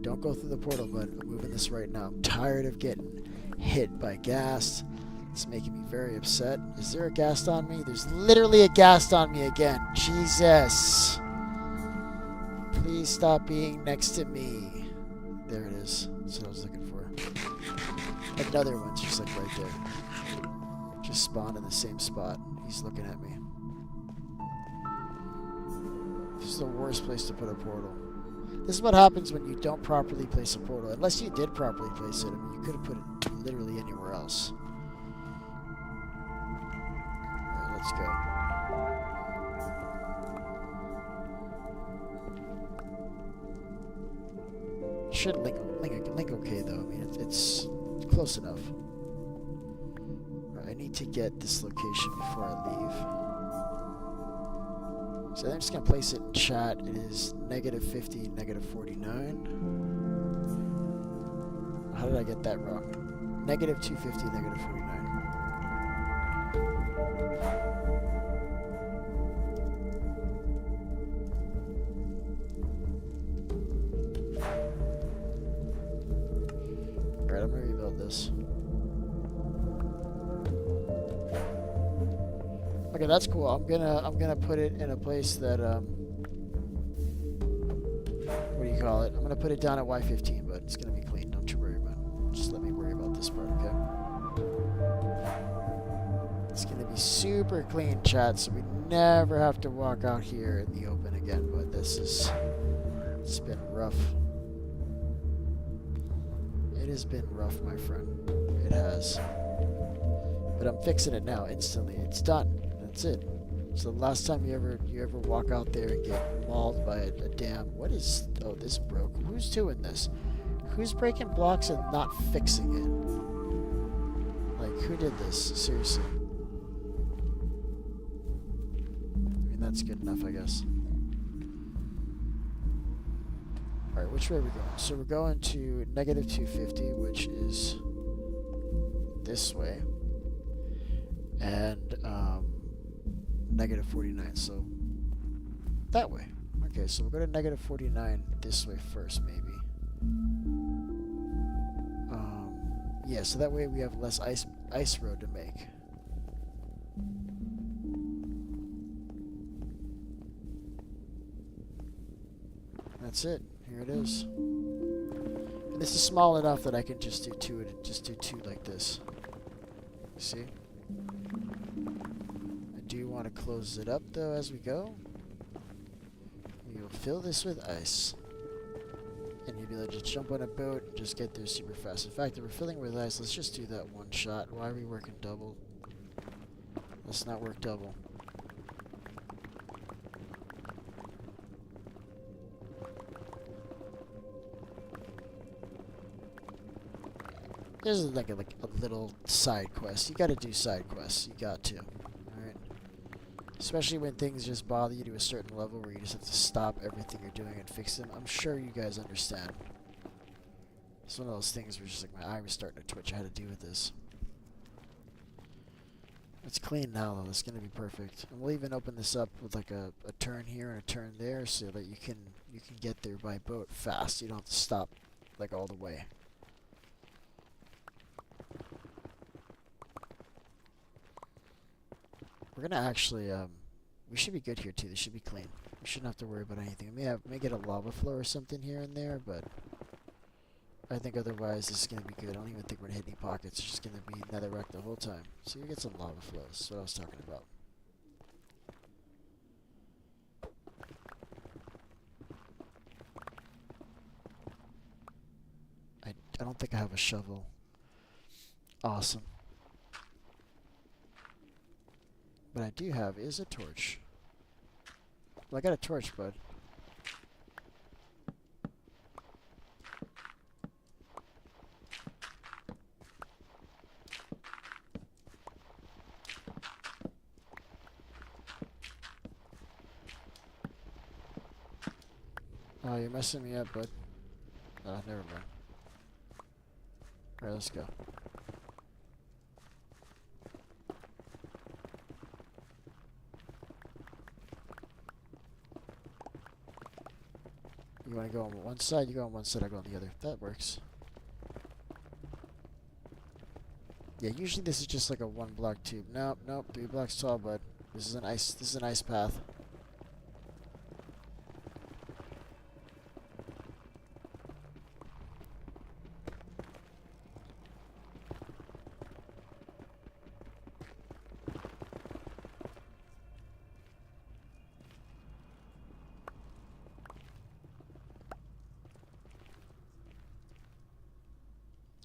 A: Don't go through the portal, bud. I'm moving this right now. I'm tired of getting hit by ghast. It's making me very upset. Is there a ghast on me? There's literally a ghast on me again. Jesus. Please stop being next to me. There it is. That's what I was looking for. Another one's just like right there. Just spawned in the same spot. He's looking at me. This is the worst place to put a portal. This is what happens when you don't properly place a portal. Unless you did properly place it. I mean, you could have put it literally anywhere else. Alright, let's go. Should link okay though. I mean, it's close enough. Right, I need to get this location before I leave. So I'm just going to place it in chat. It is -50, -49. How did I get that wrong? -250, -49. Alright, I'm going to rebuild this. Okay, that's cool. I'm gonna put it in a place that what do you call it? I'm gonna put it down at Y15, but it's gonna be clean. Don't you worry about it. Just let me worry about this part, okay? It's gonna be super clean, chat, so we never have to walk out here in the open again. But it's been rough. It has been rough, my friend. It has. But I'm fixing it now instantly. It's done. That's it. So the last time you ever walk out there and get mauled by a damn, what is, oh, this broke. Who's doing this? Who's breaking blocks and not fixing it? Like, who did this? Seriously. I mean, that's good enough, I guess. Alright, which way are we going? So we're going to -250, which is this way. And, -49, so that way. Okay, so we'll go to -49 this way first, maybe. Yeah, so that way we have less ice road to make. That's it. Here it is. And this is small enough that I can just do two like this. See? Do you want to close it up though as we go? You'll fill this with ice. And you'll be able to just jump on a boat and just get there super fast. In fact, if we're filling with ice, let's just do that one shot. Why are we working double? Let's not work double. This is like a little side quest. You gotta do side quests. You got to. Alright? Especially when things just bother you to a certain level where you just have to stop everything you're doing and fix them. I'm sure you guys understand. It's one of those things where just like my eye was starting to twitch. I had to deal with this. It's clean now though. It's gonna be perfect. And we'll even open this up with like a turn here and a turn there so that you can get there by boat fast. You don't have to stop like all the way. We're gonna actually we should be good here too. This should be clean. We shouldn't have to worry about anything. We may get a lava flow or something here and there, but I think otherwise this is gonna be good. I don't even think we're gonna hit any pockets. It's just gonna be netherrack the whole time. So you get some lava flows. That's what I was talking about. I don't think I have a shovel. Awesome. What I do have is a torch. Well, I got a torch, bud. Oh, you're messing me up, bud. Oh, never mind. Alright, let's go. You want to go on one side, you go on one side, I go on the other. That works. Yeah, usually this is just like a one block tube. Nope, nope, 3 blocks tall, bud. This is an ice path.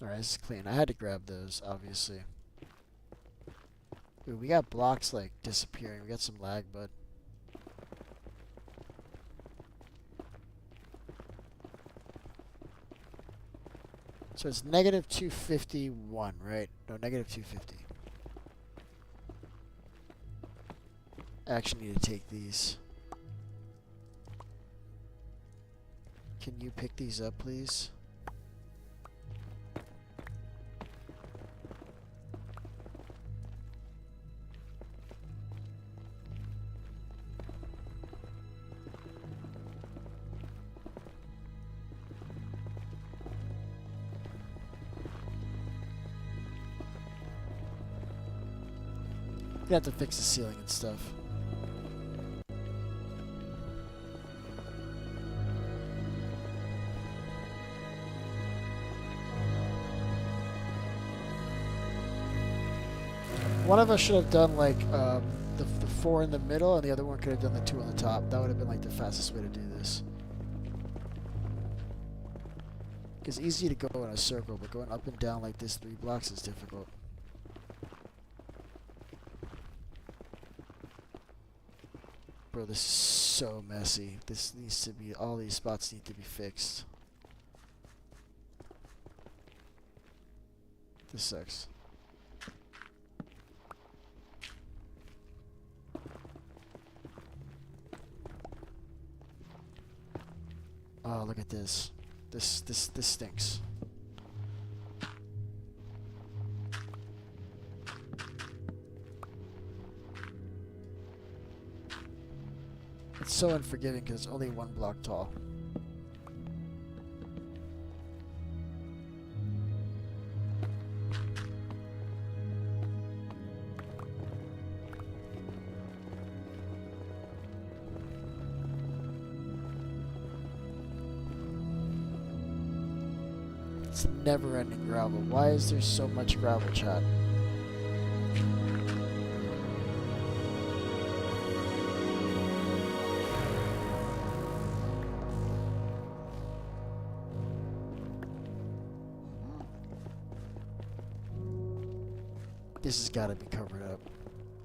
A: Alright, this is clean. I had to grab those, obviously. Ooh, we got blocks, like, disappearing. We got some lag, bud. So it's negative 251, right? No, negative 250. I actually need to take these. Can you pick these up, please? You have to fix the ceiling and stuff. One of us should have done like the 4 in the middle, and the other one could have done the 2 on the top. That would have been like the fastest way to do this. It's easy to go in a circle, but going up and down like this 3 blocks is difficult. Bro, this is so messy. This needs to be, all these spots need to be fixed. This sucks. Oh, look at this. This stinks. It's so unforgiving because it's only 1 block tall. It's never-ending gravel. Why is there so much gravel, chat? This has got to be covered up.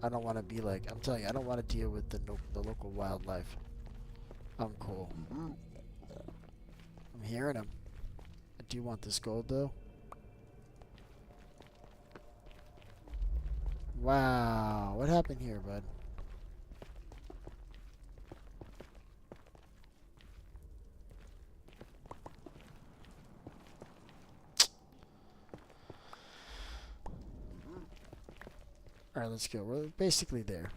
A: I don't want to be like, I'm telling you, I don't want to deal with the local wildlife. I'm cool. I'm hearing them. I do want this gold though. Wow. What happened here, bud? Alright, let's go. We're basically there.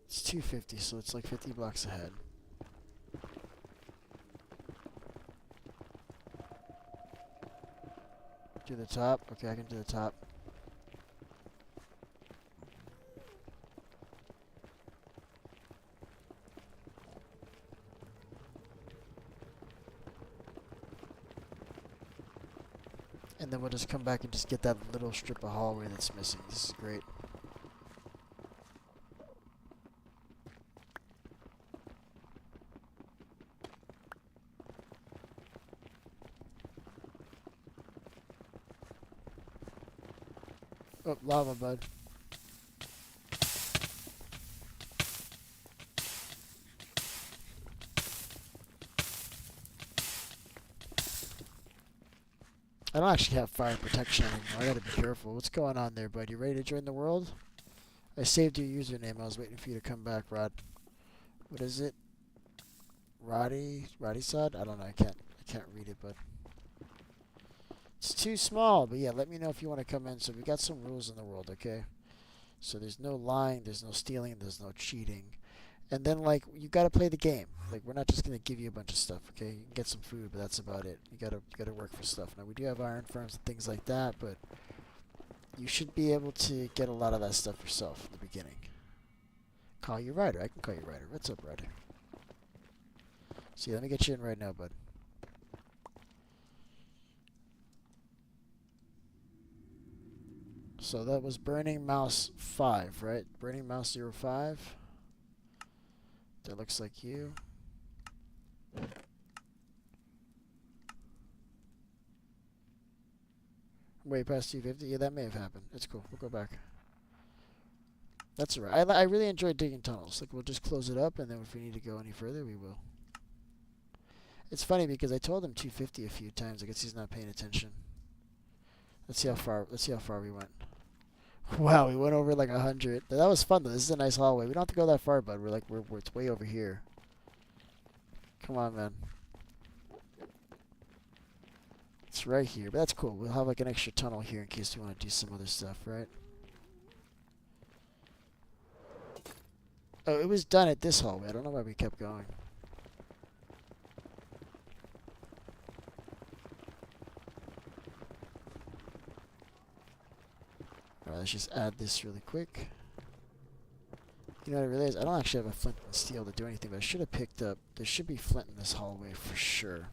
A: It's 250, so it's like 50 blocks ahead. Do the top. Okay, I can do the top. And then we'll just come back and just get that little strip of hallway that's missing. This is great. Oh, lava, bud. I don't actually have fire protection anymore. I gotta be careful. What's going on there, bud? You ready to join the world? I saved your username. I was waiting for you to come back, Rod. What is it? Roddy Sod? I don't know. I can't read it, but it's too small. But yeah, let me know if you want to come in. So we got some rules in the world, okay? So there's no lying, there's no stealing, there's no cheating. And then, like, you gotta play the game. Like, we're not just gonna give you a bunch of stuff, okay? You can get some food, but that's about it. You gotta work for stuff. Now, we do have iron farms and things like that, but you should be able to get a lot of that stuff yourself in the beginning. Call you Ryder. I can call you Ryder. What's up, Ryder? See, let me get you in right now, bud. So that was Burning Mouse 5, right? Burning Mouse 05. That looks like you. Way past 250? Yeah, that may have happened. It's cool. We'll go back. That's alright. I really enjoy digging tunnels. Like, we'll just close it up, and then if we need to go any further, we will. It's funny because I told him 250 a few times. I guess he's not paying attention. Let's see how far we went. Wow, we went over like 100. That was fun though. This is a nice hallway. We don't have to go that far, bud. We're it's way over here. Come on, man. It's right here, but that's cool. We'll have like an extra tunnel here in case we want to do some other stuff, right? Oh, it was done at this hallway. I don't know why we kept going. Alright, let's just add this really quick. You know what I realized? I don't actually have a flint and steel to do anything, but I should have picked up... There should be flint in this hallway for sure.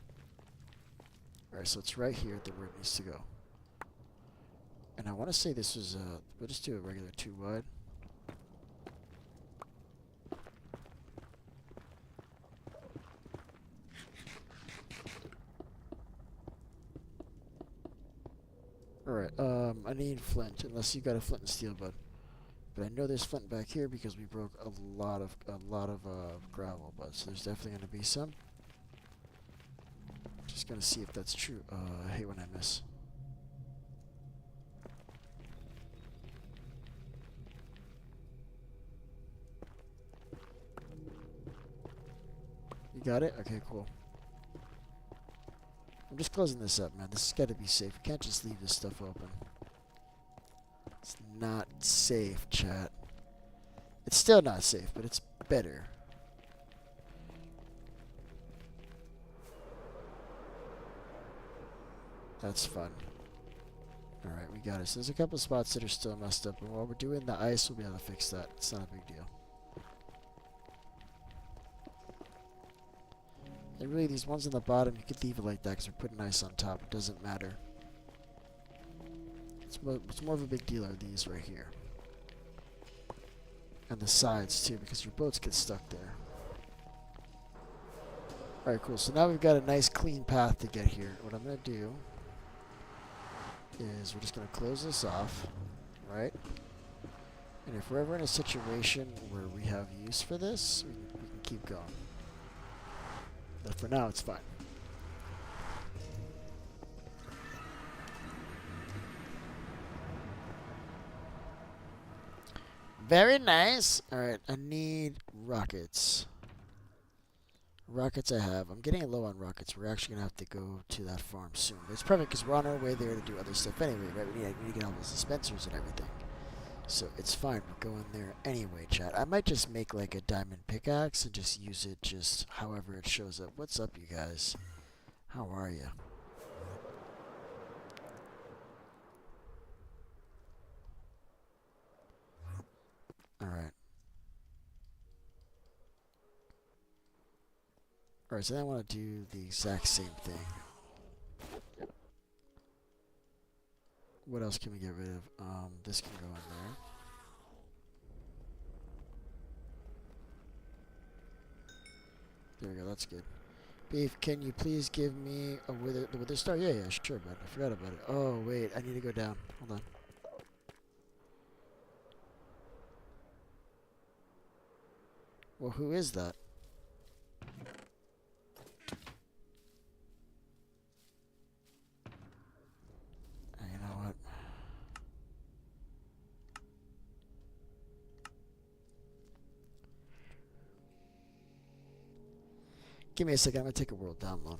A: Alright, so it's right here where it needs to go. And I want to say this was we'll just do a regular 2 wide. Alright, I need flint, unless you got a flint and steel, bud. But I know there's flint back here because we broke a lot of gravel, bud. So there's definitely gonna be some. Just gonna see if that's true. I hate when I miss. You got it? Okay, cool. I'm just closing this up, man. This has got to be safe. We can't just leave this stuff open. It's not safe, chat. It's still not safe, but it's better. That's fun. Alright, we got it. So there's a couple spots that are still messed up, and while we're doing the ice, we'll be able to fix that. It's not a big deal. And really, these ones on the bottom, you could leave it like that because we're putting ice on top. It doesn't matter. It's more of a big deal are these right here. And the sides, too, because your boats get stuck there. Alright, cool. So now we've got a nice, clean path to get here. What I'm going to do is we're just going to close this off, right? And if we're ever in a situation where we have use for this, we can keep going. But for now, it's fine. Very nice. Alright, I need rockets. Rockets I have. I'm getting low on rockets. We're actually going to have to go to that farm soon. But it's perfect because we're on our way there to do other stuff anyway, right? We need to get all those dispensers and everything. So it's fine. We're going there anyway, chat. I might just make like a diamond pickaxe and just use it just however it shows up. What's up, you guys? How are you? Alright. Alright, so then I want to do the exact same thing. What else can we get rid of? This can go in there. There we go, that's good. Beef, can you please give me a the wither star? Yeah, sure, bud. I forgot about it. Oh, wait, I need to go down. Hold on. Well, who is that? You know what? Give me a second. I'm going to take a world download.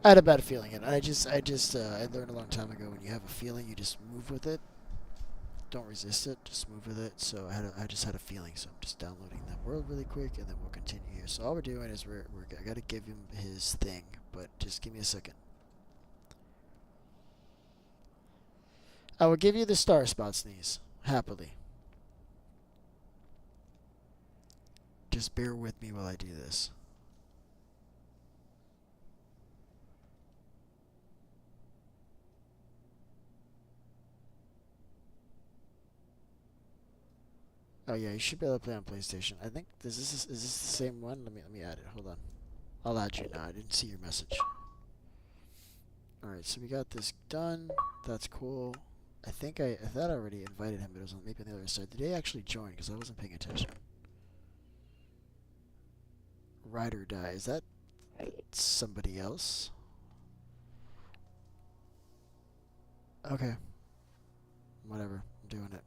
A: I had a bad feeling, and I learned a long time ago when you have a feeling, you just move with it. Don't resist it. Just move with it. So I just had a feeling, so I'm just downloading that world really quick, and then we'll continue here. So all we're doing is I got to give him his thing, but just give me a second. I will give you the star spot, Sneeze, happily. Just bear with me while I do this. Oh yeah, you should be able to play on PlayStation. I think is this the same one? Let me add it. Hold on. I'll add you now. I didn't see your message. Alright, so we got this done. That's cool. I thought I already invited him, but it was maybe on the other side. Did he actually join? Because I wasn't paying attention. Ride or die. Is that somebody else? Okay. Whatever. I'm doing it.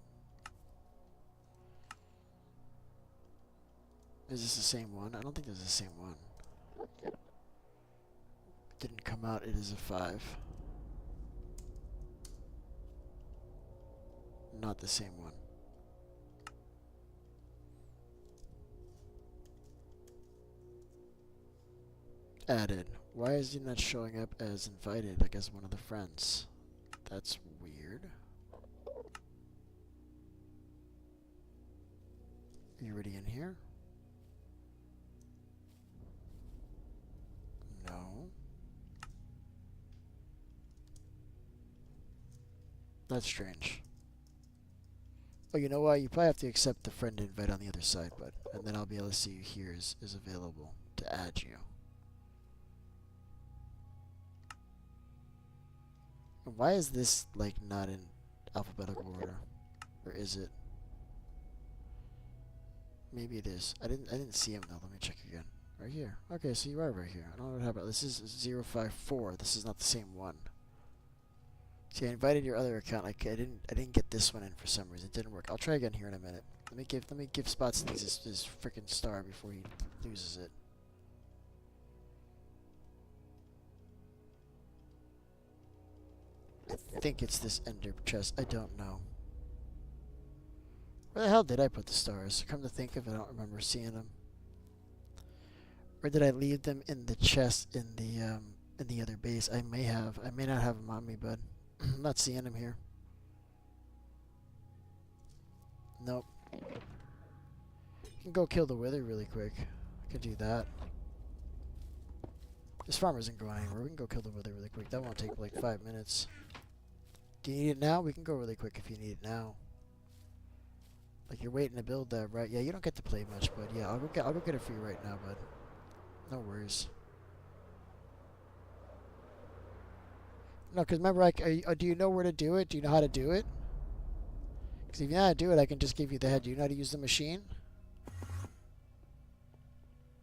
A: Is this the same one? I don't think this is the same one. Didn't come out. It is a 5. Not the same one. Added. Why is he not showing up as invited, like as one of the friends? That's weird. Are you already in here? No. That's strange. Oh, you know what? You probably have to accept the friend invite on the other side, bud. And then I'll be able to see you here is available to add you. And why is this, like, not in alphabetical order? Or is it? Maybe it is. I didn't see him, though. Let me check again. Right here. Okay, so you are right here. I don't know what happened. This is 054. This is not the same one. See, I invited your other account. I didn't get this one in for some reason. It didn't work. I'll try again here in a minute. Let me give Spots his freaking star before he loses it. I think it's this ender chest. I don't know. Where the hell did I put the stars? Come to think of it, I don't remember seeing them. Or did I leave them in the chest in the other base? I may have. I may not have them on me, bud. I'm not seeing them here. Nope. You can go kill the wither really quick. I can do that. This farm isn't going anywhere. We can go kill the wither really quick. That won't take like 5 minutes. Do you need it now? We can go really quick if you need it now. Like you're waiting to build that, right? Yeah, you don't get to play much, but yeah, I'll go get it for you right now, bud. No worries. No, because remember, do you know where to do it? Do you know how to do it? Because if you know how to do it, I can just give you the head. Do you know how to use the machine?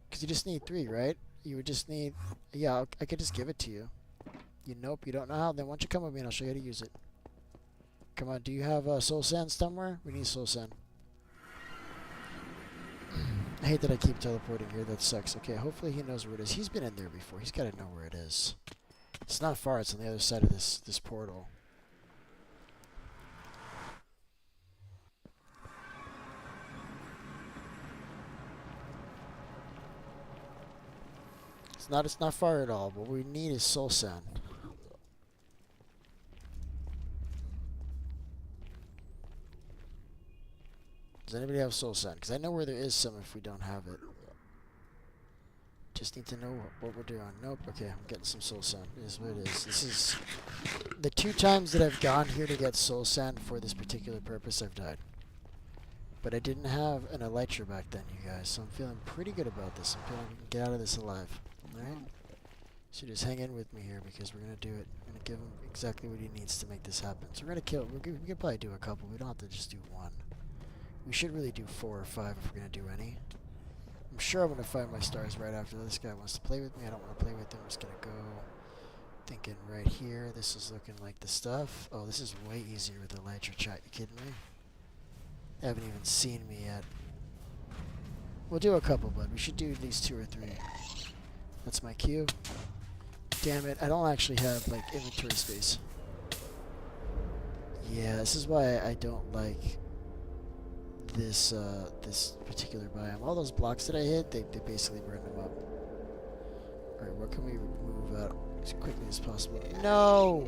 A: Because you just need 3, right? You would just need... Yeah, I could just give it to you. You nope, you don't know how? Then why don't you come with me and I'll show you how to use it. Come on, do you have soul sand somewhere? We need soul sand. I hate that I keep teleporting here. That sucks. Okay, hopefully he knows where it is. He's been in there before. He's got to know where it is. It's not far. It's on the other side of this portal. It's not far at all. What we need is soul sand. Does anybody have soul sand? Because I know where there is some if we don't have it. Just need to know what we're doing. Nope. Okay, I'm getting some soul sand. It is what it is. This is the 2 times that I've gone here to get soul sand for this particular purpose, I've died. But I didn't have an elytra back then, you guys, so I'm feeling pretty good about this. I'm feeling we can get out of this alive. Alright? So just hang in with me here because we're going to do it. I'm going to give him exactly what he needs to make this happen. So we're going to kill. We could probably do a couple. We don't have to just do 1. We should really do 4 or 5 if we're going to do any. I'm sure I'm going to find my stars right after this guy wants to play with me. I don't want to play with him. I'm just going to go thinking right here. This is looking like the stuff. Oh, this is way easier with the elytra chat. You kidding me? They haven't even seen me yet. We'll do a couple, bud. We should do at least 2 or 3. That's my cue. Damn it, I don't actually have, like, inventory space. Yeah, this is why I don't like this this particular biome. All those blocks that I hit, they basically burn them up. Alright, what can we move out as quickly as possible? No!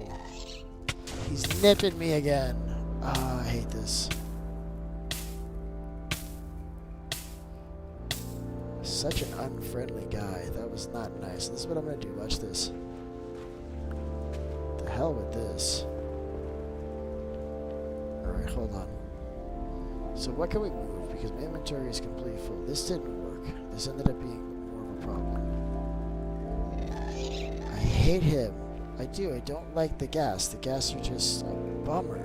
A: He's nipping me again. Ah, I hate this. Such an unfriendly guy. That was not nice. This is what I'm going to do. Watch this. The hell with this. Alright, hold on. So what can we move? Because my inventory is completely full. This didn't work. This ended up being more of a problem. I hate him. I do. I don't like the gas. The gas are just a bummer.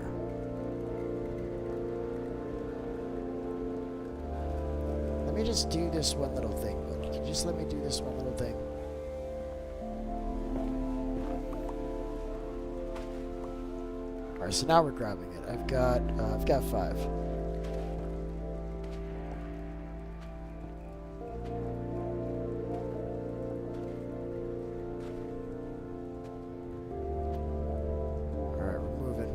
A: Let me just do this one little thing, bud. Can you just let me do this one little thing? Alright, so now we're grabbing it. I've got 5. Alright, we're moving.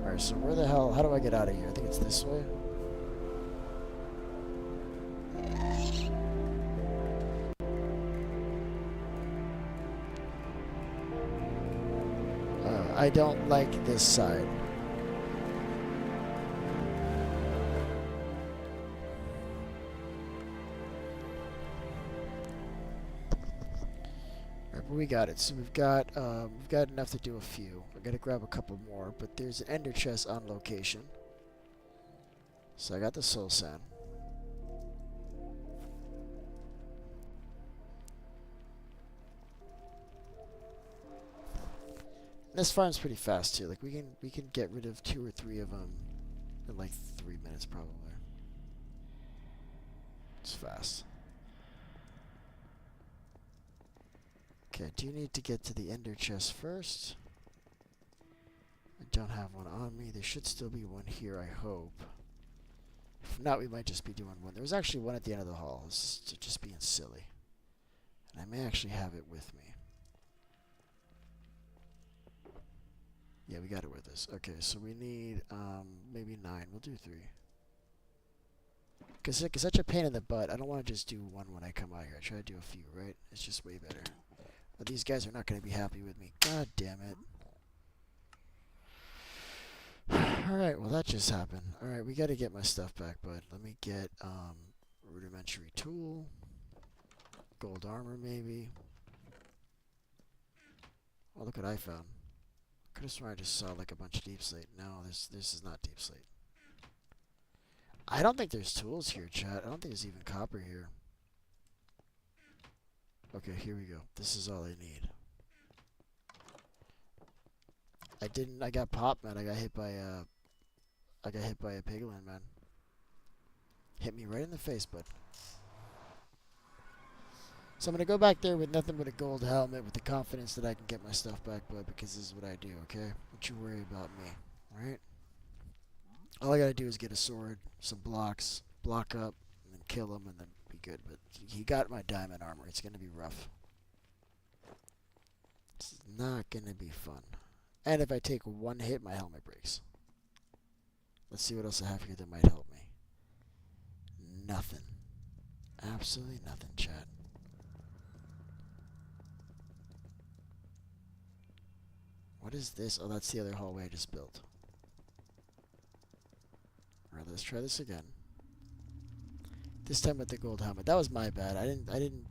A: Alright, so where the hell, how do I get out of here? I think it's this way. I don't like this side. Alright, but we got it. So we've got enough to do a few. I gotta grab a couple more, but there's an ender chest on location. So I got the soul sand. This farm's pretty fast too. Like we can get rid of 2 or 3 of them in like 3 minutes probably. It's fast. Okay, I do need to get to the ender chest first. I don't have one on me. There should still be one here, I hope. If not, we might just be doing one. There was actually one at the end of the hall. This is just being silly. And I may actually have it with me. Yeah, we got it with us. Okay, so we need maybe 9. We'll do 3. Because it's such a pain in the butt. I don't want to just do one when I come out here. I try to do a few, right? It's just way better. But these guys are not going to be happy with me. God damn it. Alright, well that just happened. Alright, we got to get my stuff back, bud. Let me get rudimentary tool. Gold armor, maybe. Oh, look what I found. Could have sworn I just saw like a bunch of deep slate. No, this is not deep slate. I don't think there's tools here, chat. I don't think there's even copper here. Okay, here we go. This is all I need. I got popped, man. I got hit by a piglin, man. Hit me right in the face, bud. So I'm going to go back there with nothing but a gold helmet with the confidence that I can get my stuff back, bud, because this is what I do, okay? Don't you worry about me, alright? All I gotta do is get a sword, some blocks, block up, and then kill him, and then be good. But he got my diamond armor. It's gonna be rough. It's not gonna be fun. And if I take one hit, my helmet breaks. Let's see what else I have here that might help me. Nothing. Absolutely nothing, chat. What is this? Oh, that's the other hallway I just built. Alright, let's try this again. This time with the gold helmet. That was my bad. I didn't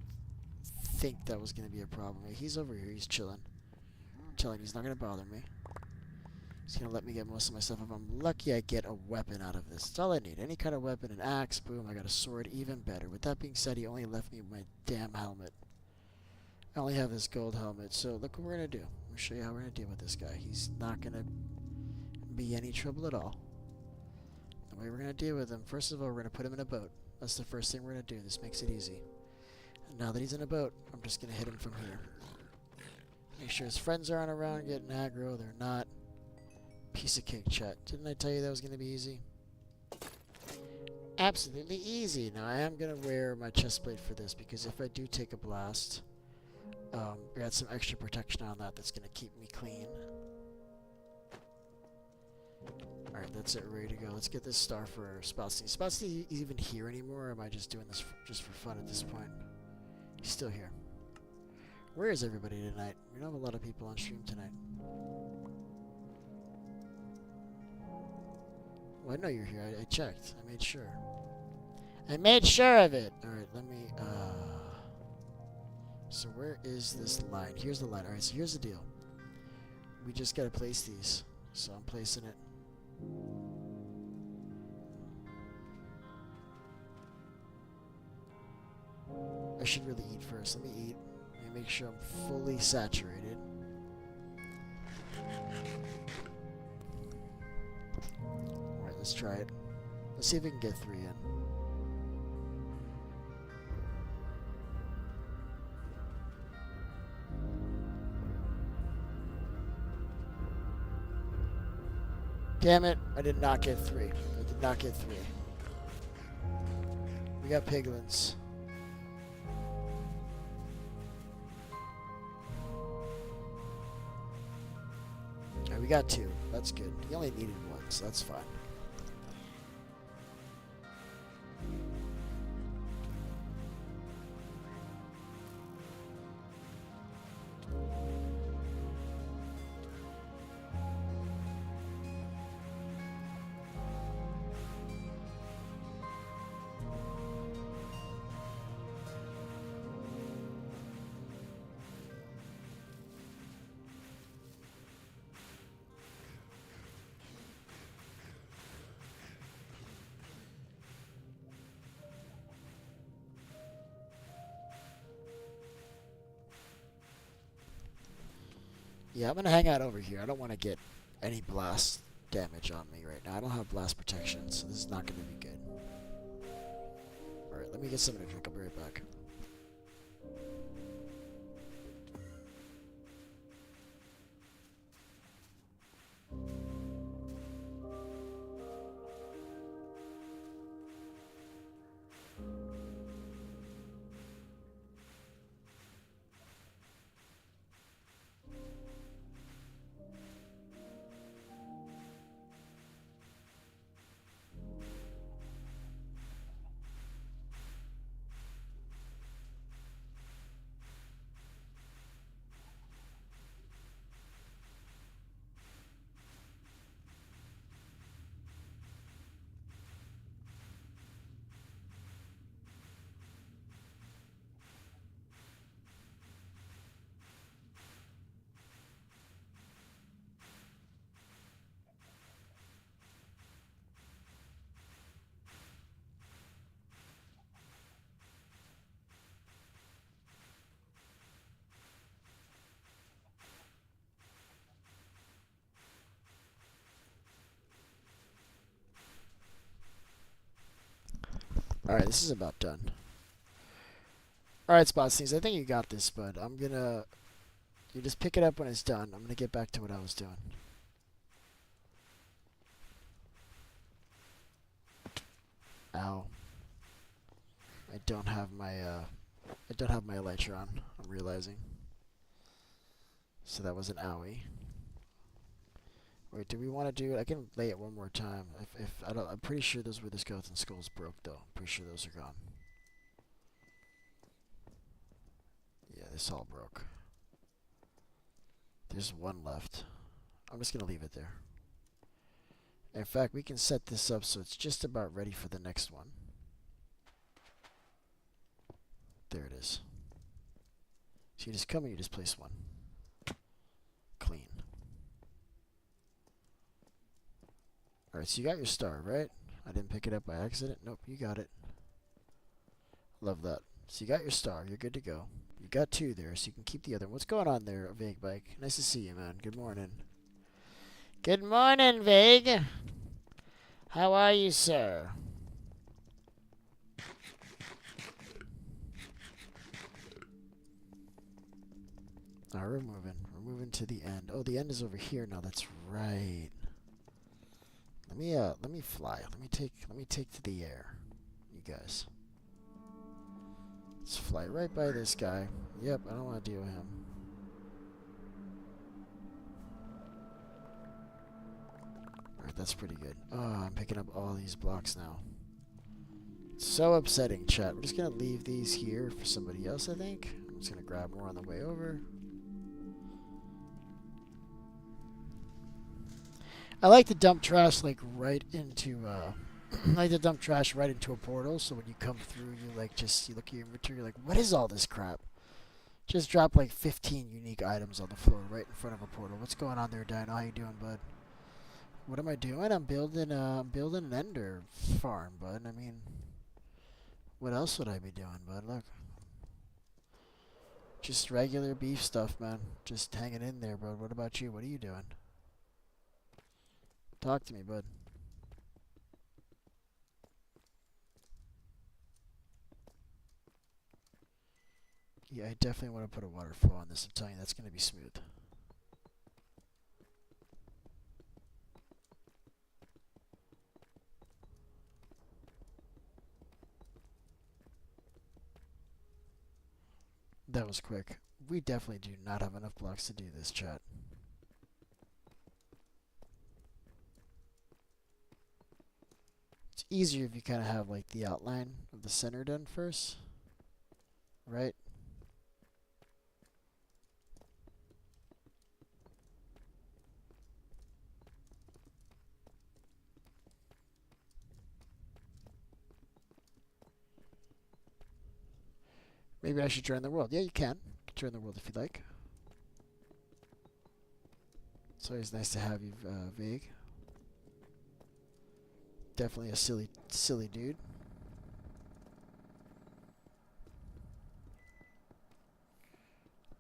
A: think that was gonna be a problem. He's over here, he's chilling. He's not gonna bother me. He's gonna let me get most of my stuff. If I'm lucky, I get a weapon out of this. That's all I need. Any kind of weapon, an axe, boom, I got a sword, even better. With that being said, he only left me my damn helmet. I only have this gold helmet, so look what we're gonna do. I'm gonna show you how we're gonna deal with this guy. He's not gonna be any trouble at all. The way we're gonna deal with him, first of all, we're gonna put him in a boat. That's the first thing we're gonna do. This makes it easy. And now that he's in a boat, I'm just gonna hit him from here. Make sure his friends aren't around getting aggro. They're not. Piece of cake, chat. Didn't I tell you that was gonna be easy? Absolutely easy. Now I am gonna wear my chest plate for this because if I do take a blast, I got some extra protection on that that's gonna keep me clean. Alright, that's it, ready to go. Let's get this star for Spoutsy. Is Spoutsy even here anymore, or am I just doing this just for fun at this point? He's still here. Where is everybody tonight? We don't have a lot of people on stream tonight. Well, I know you're here. I checked. I made sure. I made sure of it! Alright, let me, so where is this line? Here's the line. Alright, so here's the deal. We just gotta place these. So I'm placing it. I should really eat first. Let me eat. Let me make sure I'm fully saturated. Alright, let's try it. Let's see if we can get 3 in. Damn it, I did not get 3. I did not get 3. We got piglins. Alright, we got 2. That's good. He only needed 1, so that's fine. Yeah, I'm gonna hang out over here. I don't want to get any blast damage on me right now. I don't have blast protection, so this is not gonna be good. Alright, let me get something to drink. I'll be right back. Alright, this is about done. Alright, Spotsies, I think you got this, bud. I'm gonna... You just pick it up when it's done. I'm gonna get back to what I was doing. Ow. I don't have my, I don't have my elytra on, I'm realizing. So that was an owie. Wait, do we want to do it? I can lay it one more time. If I don't, I'm pretty sure those were the skeleton skulls broke, though. I'm pretty sure those are gone. Yeah, this all broke. There's one left. I'm just gonna leave it there. In fact, we can set this up so it's just about ready for the next one. There it is. So you just come and you just place one. Clean. Alright, so you got your star, right? I didn't pick it up by accident. Nope, you got it. Love that. So you got your star. You're good to go. You got two there, so you can keep the other one. What's going on there, Vague Bike? Nice to see you, man. Good morning. Good morning, Vague. How are you, sir? Alright, we're moving. We're moving to the end. Oh, the end is over here now. That's right. Let me fly. Let me take to the air. You guys. Let's fly right by this guy. Yep, I don't want to deal with him. Alright, that's pretty good. Oh, I'm picking up all these blocks now. So upsetting, chat. We're just going to leave these here for somebody else, I think. I'm just going to grab more on the way over. I like to dump trash, like, right into, I like to dump trash right into a portal, so when you come through, you, like, just, you look at your inventory, you're like, what is all this crap? Just drop, like, 15 unique items on the floor right in front of a portal. What's going on there, Dino? How you doing, bud? What am I doing? I'm building an ender farm, bud. I mean, what else would I be doing, bud? Look. Just regular beef stuff, man. Just hanging in there, bud. What about you? What are you doing? Talk to me, bud. Yeah, I definitely want to put a water flow on this. I'm telling you, that's going to be smooth. That was quick. We definitely do not have enough blocks to do this, chat. It's easier if you kind of have, like, the outline of the center done first. Right? Maybe I should join the world. Yeah, you can. Join the world if you'd like. It's always nice to have you, Vague. Definitely a silly dude.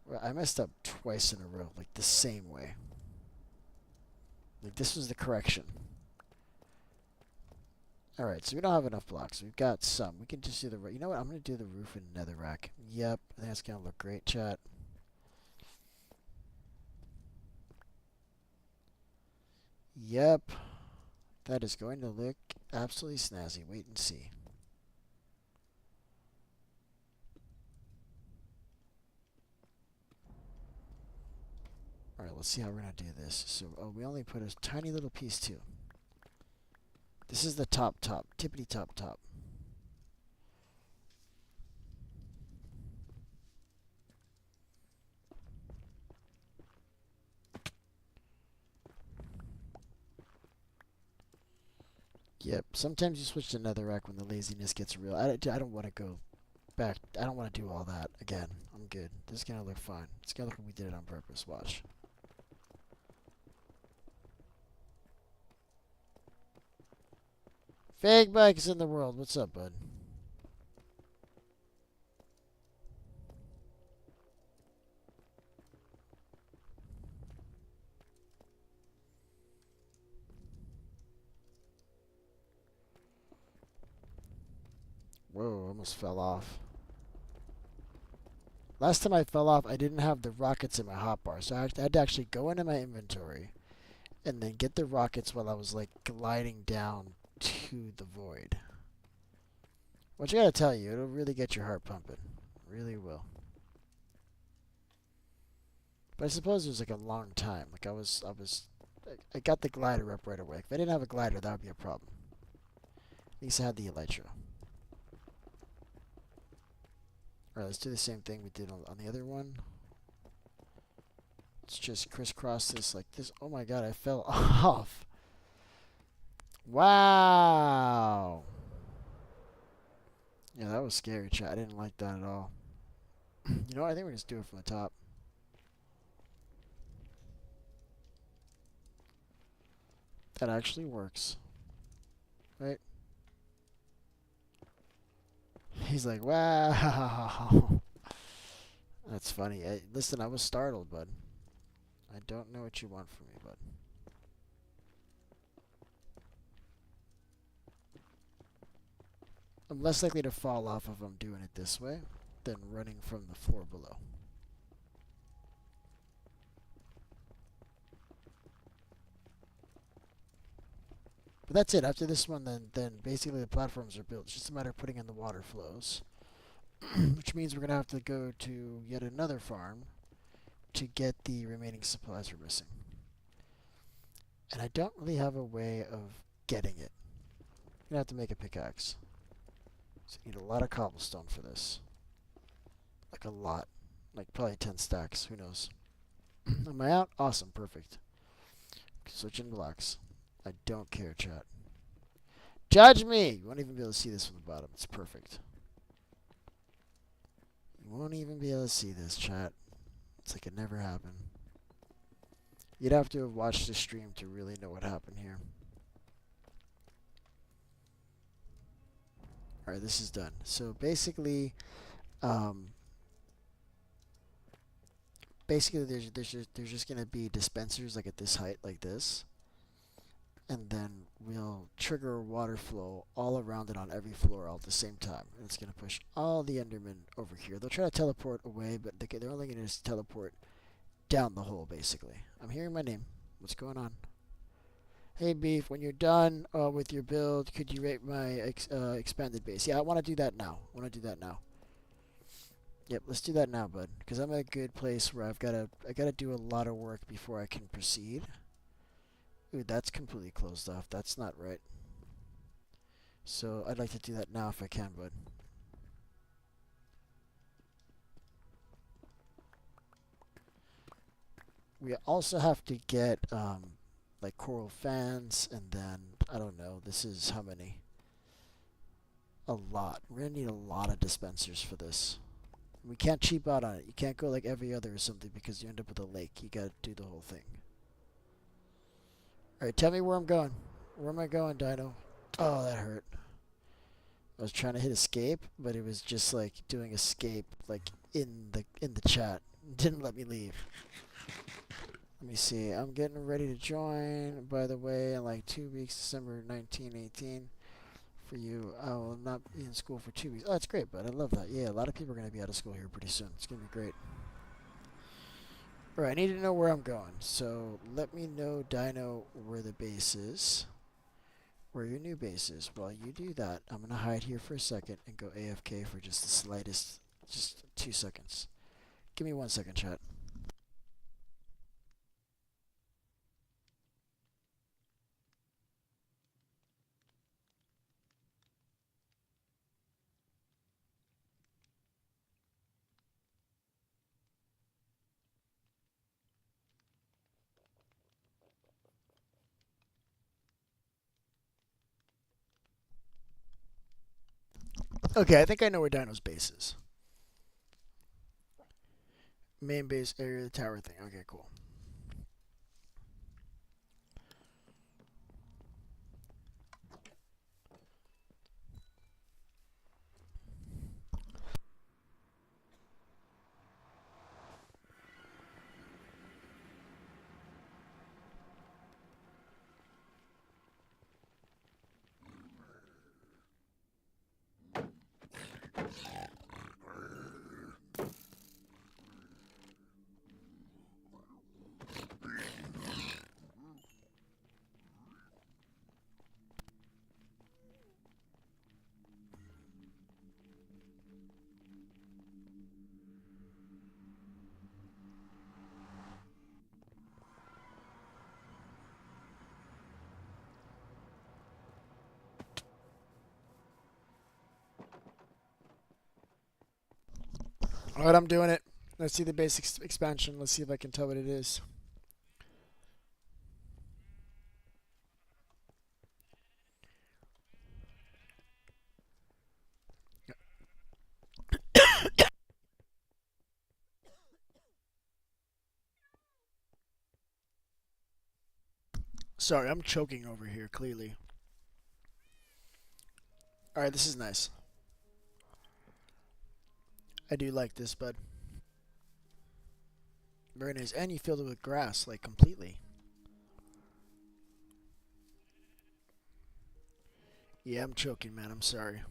A: Well, I messed up twice in a row, like the same way. Like, this was the correction. Alright, so we don't have enough blocks. We've got some. We can just do the... You know what? I'm going to do the roof in netherrack. Yep, I think that's going to look great, chat. Yep. That is going to look absolutely snazzy. Wait and see. Alright, let's see how we're going to do this. So, oh, we only put a tiny little piece too. This is the top, tippity top. Yep, sometimes you switch to netherrack when the laziness gets real. I don't want to go back. I don't want to do all that again. I'm good. This is going to look fine. It's going to look like we did it on purpose. Watch. Fake bikes in the world. What's up, bud? Whoa, almost fell off. Last time I fell off, I didn't have the rockets in my hotbar, so I had to actually go into my inventory and then get the rockets while I was like gliding down to the void. Which I gotta tell you, it'll really get your heart pumping. Really will. But I suppose it was like a long time. Like I got the glider up right away. If I didn't have a glider, that would be a problem. At least I had the elytra. Alright, let's do the same thing we did on the other one. Let's just crisscross this like this. Oh my god, I fell off. Wow. Yeah, that was scary, chat. I didn't like that at all. You know what? I think we just do it from the top. That actually works. Right? He's like, wow. That's funny. Listen, I was startled, bud. I don't know what you want from me, bud. I'm less likely to fall off if I'm doing it this way than running from the floor below. But that's it. After this one, then basically the platforms are built. It's just a matter of putting in the water flows. Which means we're going to have to go to yet another farm to get the remaining supplies we're missing. And I don't really have a way of getting it. I'm going to have to make a pickaxe. So I need a lot of cobblestone for this. Like a lot. Like probably 10 stacks. Who knows? Am I out? Awesome. Perfect. Switching blocks. I don't care, chat. Judge me! You won't even be able to see this from the bottom. It's perfect. You won't even be able to see this, chat. It's like it never happened. You'd have to have watched the stream to really know what happened here. Alright, this is done. So basically, there's just gonna be dispensers like at this height, like this, and then we'll trigger water flow all around it on every floor all at the same time, and it's gonna push all the endermen over here. They'll try to teleport away, but they're only gonna just teleport down the hole, basically. I'm hearing my name. What's going on? Hey Beef, when you're done with your build, could you rate my expanded base? Yeah, I want to do that now. Yep, let's do that now, bud. Because I'm at a good place where I gotta do a lot of work before I can proceed. Ooh, that's completely closed off. That's not right. So I'd like to do that now if I can, bud. We also have to get like coral fans, and then I don't know. This is how many? A lot. We're gonna need a lot of dispensers for this. We can't cheap out on it. You can't go like every other or something because you end up with a lake. You gotta do the whole thing. Alright, tell me where I'm going. Where am I going, Dino? Oh, that hurt. I was trying to hit escape, but it was just like doing escape like in the chat. It didn't let me leave. Let me see. I'm getting ready to join, by the way, in like 2 weeks, December 1918. For you, I will not be in school for 2 weeks. Oh, that's great, bud. I love that. Yeah, a lot of people are going to be out of school here pretty soon. It's going to be great. Alright, I need to know where I'm going. So let me know, Dino, where the base is. Where your new base is. While you do that, I'm going to hide here for a second and go AFK for just the slightest, just 2 seconds. Give me 1 second, chat. Okay, I think I know where Dino's base is. Main base area, the tower thing. Okay, cool. Alright, I'm doing it. Let's see the basic expansion. Let's see if I can tell what it is. Sorry, I'm choking over here, clearly. Alright, this is nice. I do like this, bud. Very nice. And you filled it with grass, like, completely. Yeah, I'm choking, man. I'm sorry.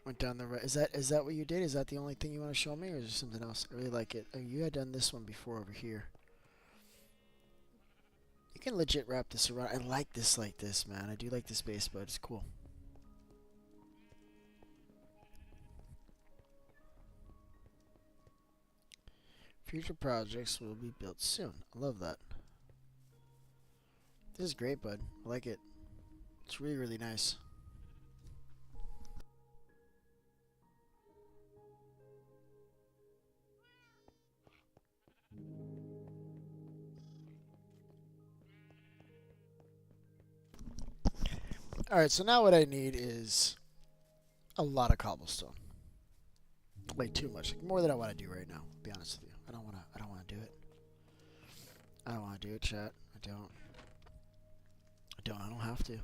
A: Went down the right. Is that what you did? Is that the only thing you want to show me, or is there something else? I really like it. Oh, you had done this one before over here. You can legit wrap this around. I like this like this, man. I do like this base, but it's cool. Future projects will be built soon. I love that. This is great, bud. I like it. It's really, really nice. Alright, so now what I need is a lot of cobblestone. Like too much. Like more than I want to do right now, to be honest with you. I don't wanna do it. I don't wanna do it, chat. I don't have to.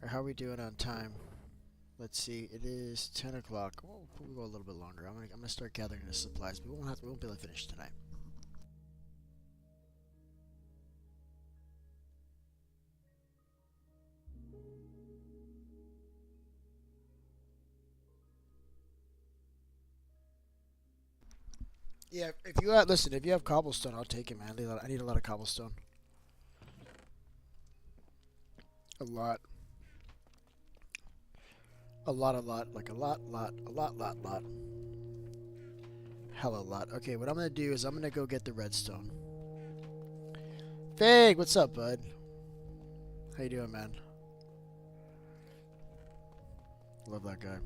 A: Or how are we doing on time? Let's see, it is 10 o'clock. We'll go a little bit longer. I'm gonna start gathering the supplies, but we won't be able to finish tonight. Yeah, if you have cobblestone, I'll take it, man. I need a lot of cobblestone. A lot. A lot. Like a lot. Hella lot. Okay, what I'm gonna do is I'm gonna go get the redstone. Fig, what's up, bud? How you doing, man? Love that guy.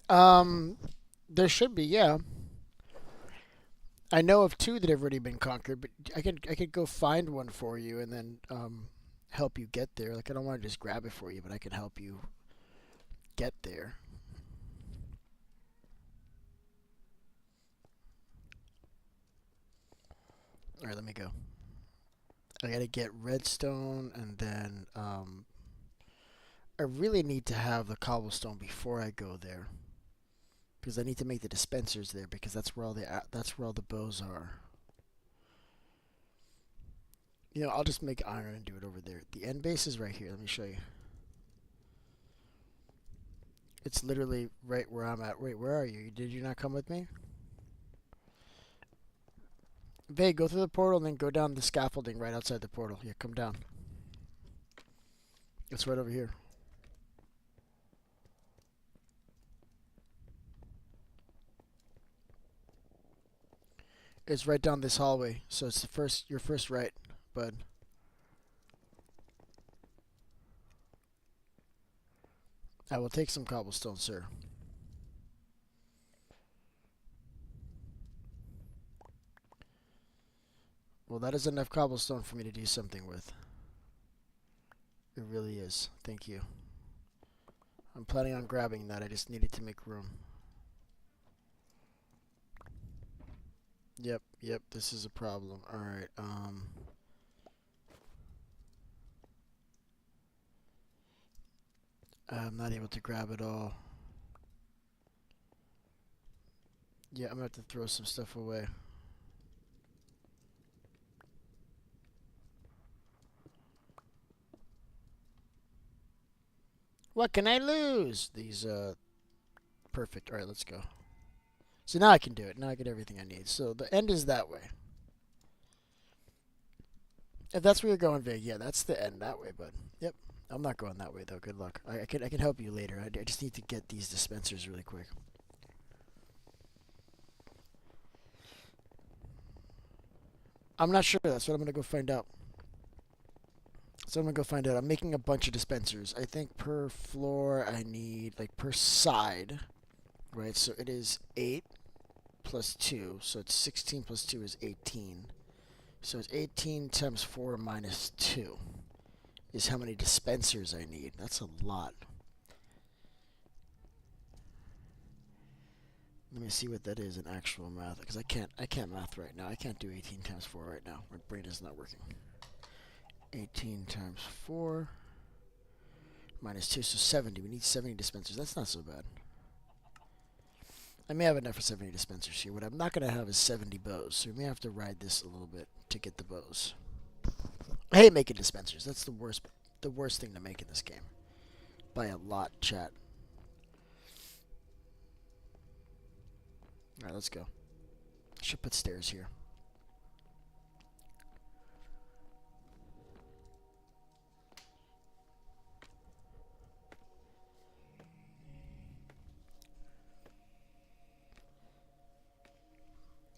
A: Um, there should be, yeah. I know of two that have already been conquered, but I could go find one for you and then help you get there. Like I don't want to just grab it for you, but I can help you get there. All right, let me go. I gotta get redstone and then I really need to have the cobblestone before I go there because I need to make the dispensers there because that's where all the bows are. You know, I'll just make iron and do it over there. The end base is right here. Let me show you. It's literally right where I'm at. Wait, where are you? Did you not come with me? Vay, go through the portal and then go down the scaffolding right outside the portal. Yeah, come down. It's right over here. It's right down this hallway. So it's your first right, bud. I will take some cobblestone, sir. Well, that is enough cobblestone for me to do something with. It really is. Thank you. I'm planning on grabbing that. I just needed to make room. Yep, this is a problem. Alright, I'm not able to grab it all. Yeah, I'm gonna have to throw some stuff away. What can I lose? These, perfect. Alright, let's go. So now I can do it. Now I get everything I need. So the end is that way. If that's where you're going, Vig, yeah, that's the end that way, bud. Yep. I'm not going that way, though. Good luck. I can help you later. I just need to get these dispensers really quick. I'm not sure. That's what I'm going to go find out. So I'm going to go find out. I'm making a bunch of dispensers. I think per floor I need, like, per side, right? So it is 8 plus 2. So it's 16 plus 2 is 18. So it's 18 times 4 minus 2 is how many dispensers I need. That's a lot. Let me see what that is in actual math, because I can't math right now. I can't do 18 times 4 right now. My brain is not working. 18 times 4 minus 2, so 70. We need 70 dispensers. That's not so bad. I may have enough for 70 dispensers here. What I'm not going to have is 70 bows, so we may have to ride this a little bit to get the bows. I hate making dispensers. That's the worst thing to make in this game. By a lot, chat. Alright, let's go. I should put stairs here.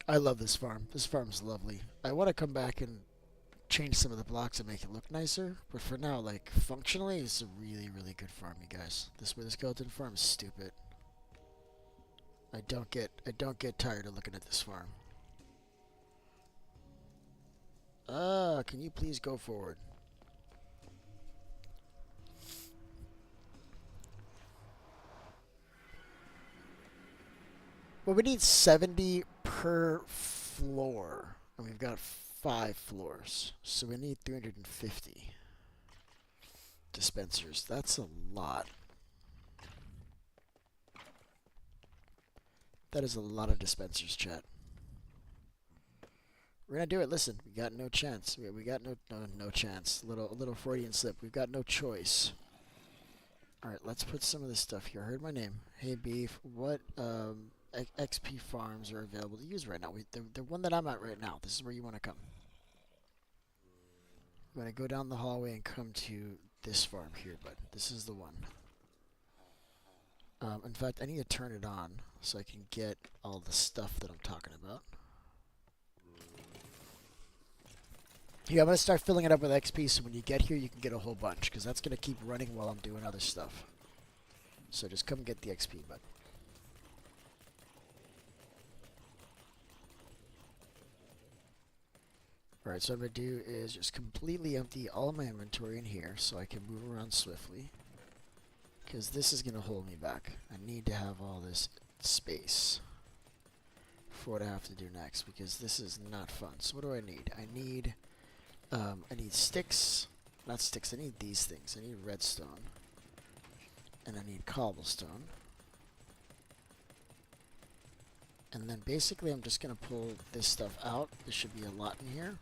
A: I love this farm. This farm's lovely. I want to come back and change some of the blocks and make it look nicer, but for now, like, functionally, it's a really, really good farm, you guys. This wither skeleton farm is stupid. I don't get tired of looking at this farm. Can you please go forward? Well, we need 70 per floor, and we've got 5 floors, so we need 350 dispensers. That's a lot. That is a lot of dispensers, chat. We're gonna do it. Listen, we got no chance. We got no chance. A little Freudian slip. We've got no choice. All right, let's put some of this stuff here. Heard my name. Hey, Beef. What XP farms are available to use right now? The one that I'm at right now. This is where you want to come. You want to go down the hallway and come to this farm here, bud. This is the one. In fact, I need to turn it on so I can get all the stuff that I'm talking about. Here, I'm going to start filling it up with XP so when you get here you can get a whole bunch, because that's going to keep running while I'm doing other stuff. So just come get the XP, bud. Alright, so what I'm going to do is just completely empty all of my inventory in here so I can move around swiftly. Because this is going to hold me back. I need to have all this space for what I have to do next, because this is not fun. So what do I need? I need sticks. Not sticks, I need these things. I need redstone. And I need cobblestone. And then basically I'm just going to pull this stuff out. There should be a lot in here.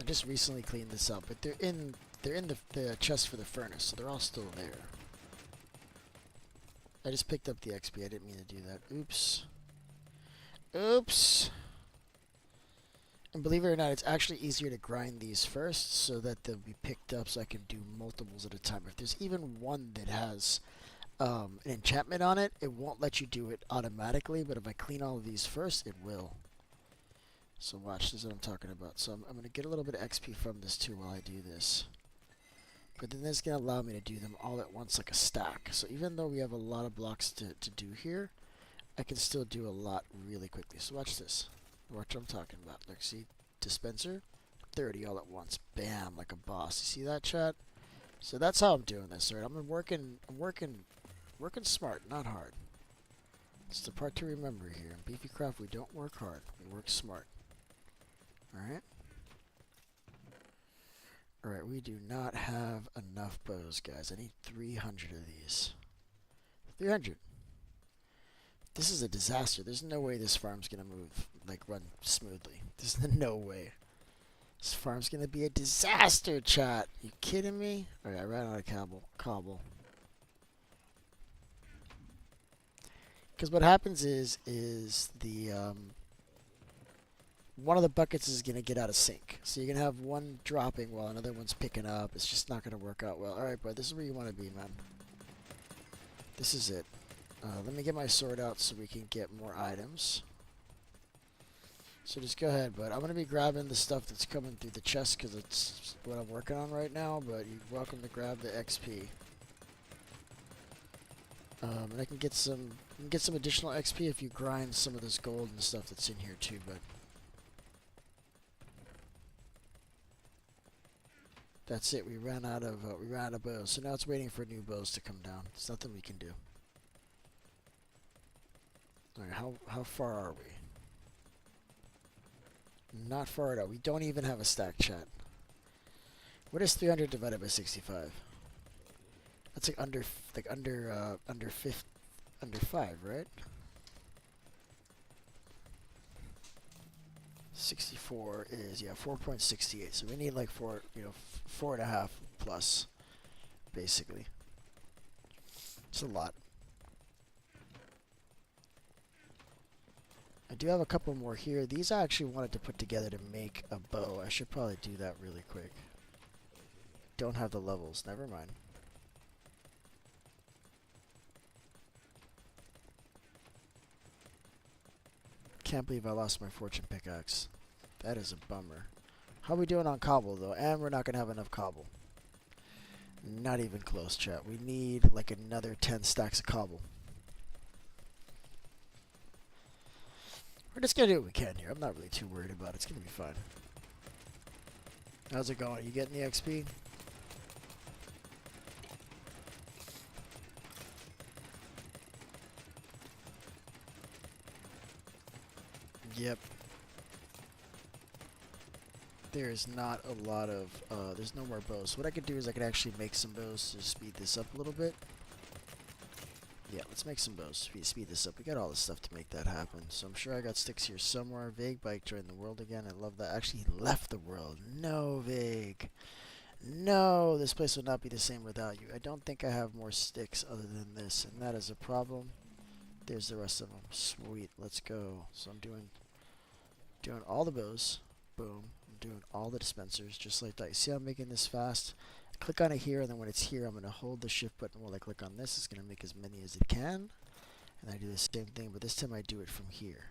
A: I just recently cleaned this up, but they're in the chest for the furnace, so they're all still there. I just picked up the XP. I didn't mean to do that. Oops. Oops. And believe it or not, it's actually easier to grind these first so that they'll be picked up so I can do multiples at a time. If there's even one that has an enchantment on it, it won't let you do it automatically, but if I clean all of these first, it will. So watch, this is what I'm talking about. So I'm going to get a little bit of XP from this too while I do this. But then this is going to allow me to do them all at once like a stack. So even though we have a lot of blocks to do here, I can still do a lot really quickly. So watch this. Watch what I'm talking about. Look, see? Dispenser, 30 all at once. Bam, like a boss. You see that, chat? So that's how I'm doing this, alright? I'm working smart, not hard. It's the part to remember here. In Beefycraft, we don't work hard. We work smart. Alright? Alright, we do not have enough bows, guys. I need 300 of these. 300. This is a disaster. There's no way this farm's gonna move, like, run smoothly. There's no way. This farm's gonna be a disaster, chat. You kidding me? Alright, I ran out of cobble. Because what happens is the one of the buckets is gonna get out of sync. So you're gonna have one dropping while another one's picking up. It's just not gonna work out well. Alright, bud, this is where you wanna be, man. This is it. Let me get my sword out so we can get more items. So just go ahead, bud. I'm going to be grabbing the stuff that's coming through the chest because it's what I'm working on right now, but you're welcome to grab the XP. And I can get some additional XP if you grind some of this gold and stuff that's in here too, but that's it. We ran out of bows, so now it's waiting for new bows to come down. There's nothing we can do. All right, how far are we? Not far at all. We don't even have a stack, chat. What is 300 divided by 65? That's like under 5, right? 64 is 4.68. So we need like 4.5 plus, basically. It's a lot. I do have a couple more here. These I actually wanted to put together to make a bow. I should probably do that really quick. Don't have the levels. Never mind. Can't believe I lost my fortune pickaxe. That is a bummer. How are we doing on cobble, though? And we're not going to have enough cobble. Not even close, chat. We need like another 10 stacks of cobble. We're just going to do what we can here. I'm not really too worried about it. It's going to be fine. How's it going? Are you getting the XP? Yep. There is not a lot of, there's no more bows. So what I could do is I could actually make some bows to speed this up a little bit. Yeah, let's make some bows. Speed this up. We got all the stuff to make that happen. So I'm sure I got sticks here somewhere. Vague Bike joined the world again. I love that. Actually, he left the world. No, Vague. No, this place would not be the same without you. I don't think I have more sticks other than this, and that is a problem. There's the rest of them. Sweet. Let's go. So I'm doing all the bows. Boom. I'm doing all the dispensers, just like that. You see how I'm making this fast? Click on it here, and then when it's here, I'm going to hold the shift button while I click on this. It's going to make as many as it can. And I do the same thing, but this time I do it from here.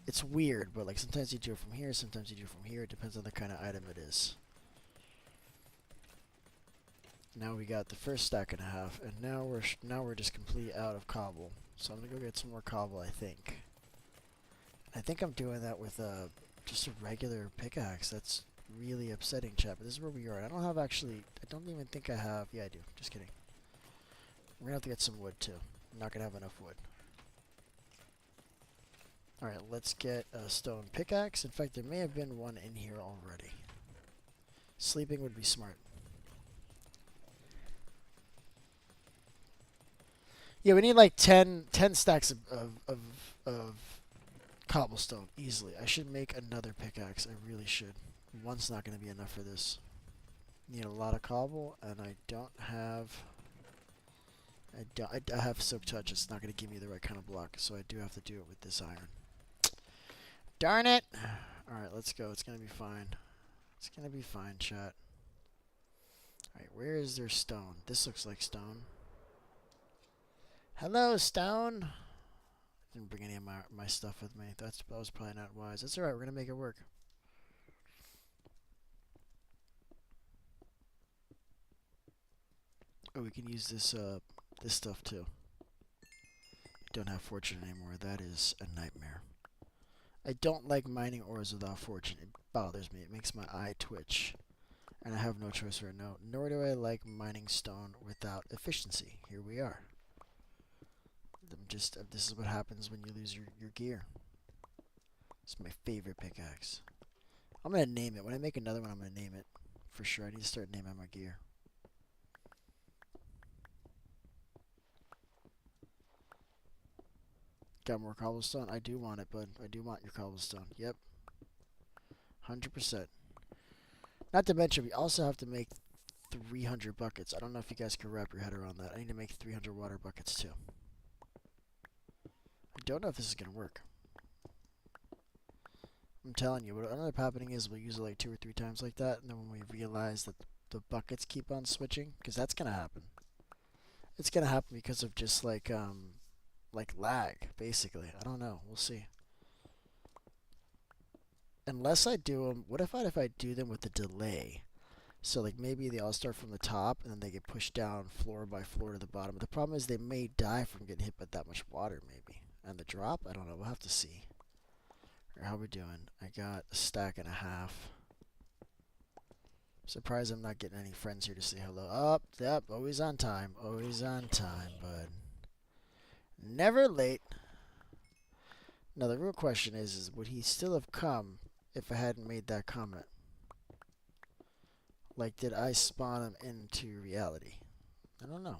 A: It's weird, but like sometimes you do it from here, sometimes you do it from here. It depends on the kind of item it is. Now we got the first stack and a half, and now we're just completely out of cobble. So I'm going to go get some more cobble, I think. I think I'm doing that with just a regular pickaxe. That's really upsetting, chat, but this is where we are. I don't even think I have, yeah, I do, just kidding. We're gonna have to get some wood, too. I'm not gonna have enough wood. Alright, let's get a stone pickaxe. In fact, there may have been one in here already. Sleeping would be smart. Yeah, we need like 10 stacks of cobblestone, easily. I should make another pickaxe. I really should. One's not going to be enough for this. Need a lot of cobble, and I don't have... I have Silk Touch. It's not going to give me the right kind of block, so I do have to do it with this iron. Darn it! Alright, let's go. It's going to be fine. It's going to be fine, chat. Alright, where is their stone? This looks like stone. Hello, stone! Didn't bring any of my stuff with me. That was probably not wise. That's alright, we're going to make it work. Oh, we can use this this stuff too. Don't have fortune anymore. That is a nightmare. I don't like mining ores without fortune. It bothers me. It makes my eye twitch. And I have no choice right now. Nor do I like mining stone without efficiency. Here we are. This is what happens when you lose your gear. It's my favorite pickaxe. I'm going to name it. When I make another one, I'm going to name it. For sure. I need to start naming my gear. Got more cobblestone? I do want it, bud. I do want your cobblestone. Yep. 100%. Not to mention, we also have to make 300 buckets. I don't know if you guys can wrap your head around that. I need to make 300 water buckets too. I don't know if this is going to work. I'm telling you, what ended up happening is we'll use it like 2 or 3 times like that, and then when we realize that the buckets keep on switching, because that's going to happen. It's going to happen because of just like lag, basically. I don't know. We'll see. Unless I do them, what if I do them with a delay? So like maybe they all start from the top and then they get pushed down floor by floor to the bottom. But the problem is they may die from getting hit by that much water maybe. And the drop, I don't know. We'll have to see. How we doing? I got a stack and a half. Surprised I'm not getting any friends here to say hello. Oh, yep, always on time. Always on time, bud. Never late. Now the real question is would he still have come if I hadn't made that comment? Like, did I spawn him into reality? I don't know.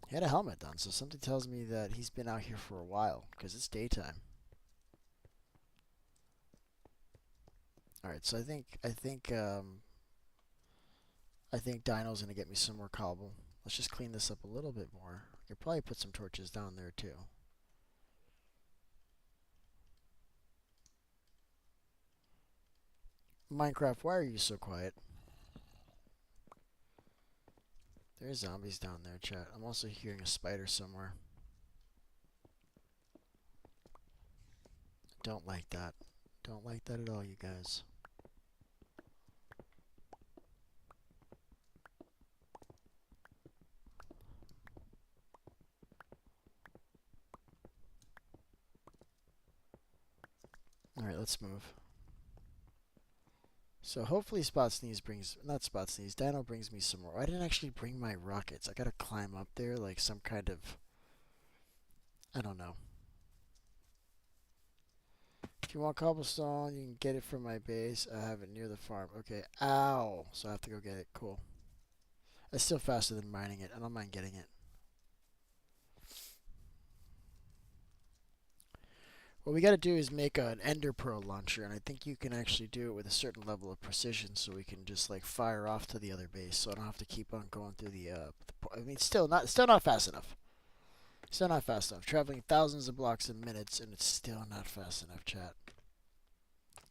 A: He had a helmet on, so something tells me that he's been out here for a while, because it's daytime. Alright, so I think Dino's gonna get me some more cobble. Let's just clean this up a little bit more. I could probably put some torches down there too. Minecraft, why are you so quiet? There's zombies down there, chat. I'm also hearing a spider somewhere. Don't like that. Don't like that at all, you guys. Alright, let's move. So hopefully Dino brings me some more. I didn't actually bring my rockets. I gotta climb up there like some kind of, I don't know. If you want cobblestone, you can get it from my base. I have it near the farm. Okay, ow. So I have to go get it. Cool. It's still faster than mining it. I don't mind getting it. What we got to do is make an ender pearl launcher, and I think you can actually do it with a certain level of precision, so we can just like fire off to the other base, so I don't have to keep on going through the I mean, still not fast enough. Still not fast enough. Traveling thousands of blocks in minutes, and it's still not fast enough, chat. I'm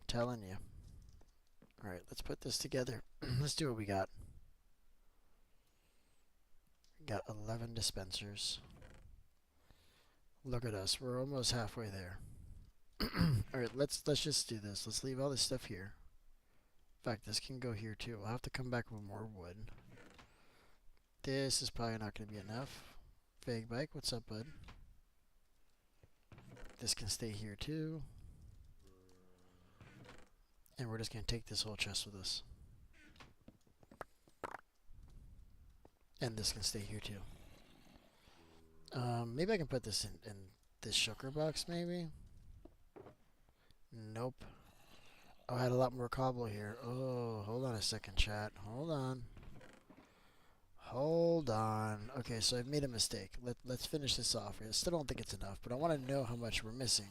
A: telling you. All right, let's put this together. Let's do what we got. We got 11 dispensers. Look at us. We're almost halfway there. Alright, let's just do this. Let's leave all this stuff here. In fact, this can go here too. We'll have to come back with more wood. This is probably not going to be enough. Vague Bike, what's up, bud? This can stay here too. And we're just going to take this whole chest with us. And this can stay here too. Maybe I can put this in this sugar box, maybe? Nope. Oh, I had a lot more cobble here. Oh, hold on a second, chat. Hold on. Hold on. Okay, so I've made a mistake. Let's finish this off. I still don't think it's enough, but I want to know how much we're missing.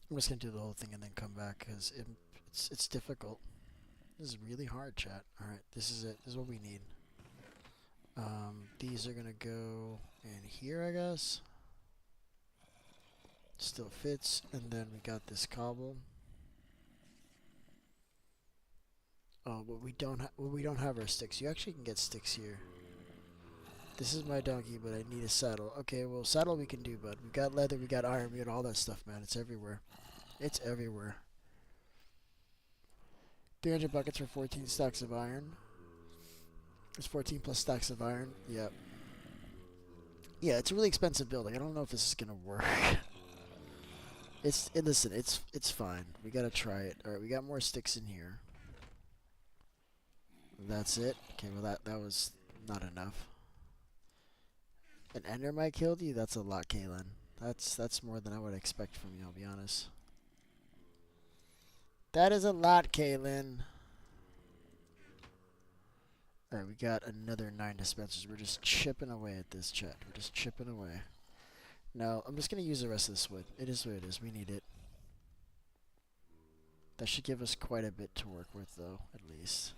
A: I'm just going to do the whole thing and then come back, because it's difficult. This is really hard, chat. Alright, this is it. This is what we need. These are going to go in here, I guess. Still fits. And then we got this cobble. Oh, but we don't have our sticks. You actually can get sticks here. This is my donkey, but I need a saddle. Okay, well, saddle we can do, bud. We got leather, we got iron, we got all that stuff, man. It's everywhere. It's everywhere. 300 buckets for 14 stacks of iron. There's 14 plus stacks of iron. Yep. Yeah, it's a really expensive building. I don't know if this is gonna work. Listen, it's fine. We gotta try it. All right, we got more sticks in here. That's it. Okay, well that was not enough. An endermite killed you? That's a lot, Kaylin. That's more than I would expect from you. I'll be honest. That is a lot, Kaylin. Alright, we got another 9 dispensers. We're just chipping away at this, chat. We're just chipping away. Now, I'm just going to use the rest of this wood. It is what it is. We need it. That should give us quite a bit to work with, though, at least.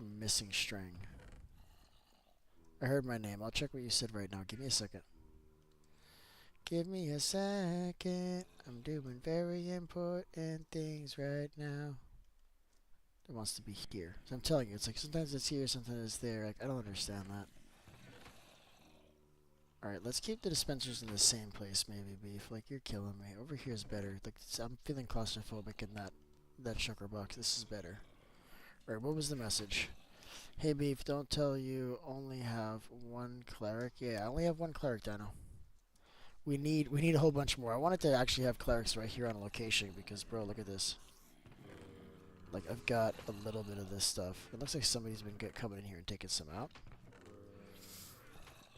A: I'm missing string. I heard my name. I'll check what you said right now. Give me a second. Give me a second. I'm doing very important things right now. It wants to be here. So I'm telling you, it's like sometimes it's here, sometimes it's there. Like, I don't understand that. Alright, let's keep the dispensers in the same place, maybe, Beef. Like, you're killing me. Over here is better. Like, I'm feeling claustrophobic in that sugar box. This is better. Alright, what was the message? Hey, Beef, don't tell you only have one cleric. Yeah, I only have one cleric, Dino. We need a whole bunch more. I wanted to actually have clerics right here on location because, bro, look at this. Like, I've got a little bit of this stuff. It looks like somebody's been coming in here and taking some out.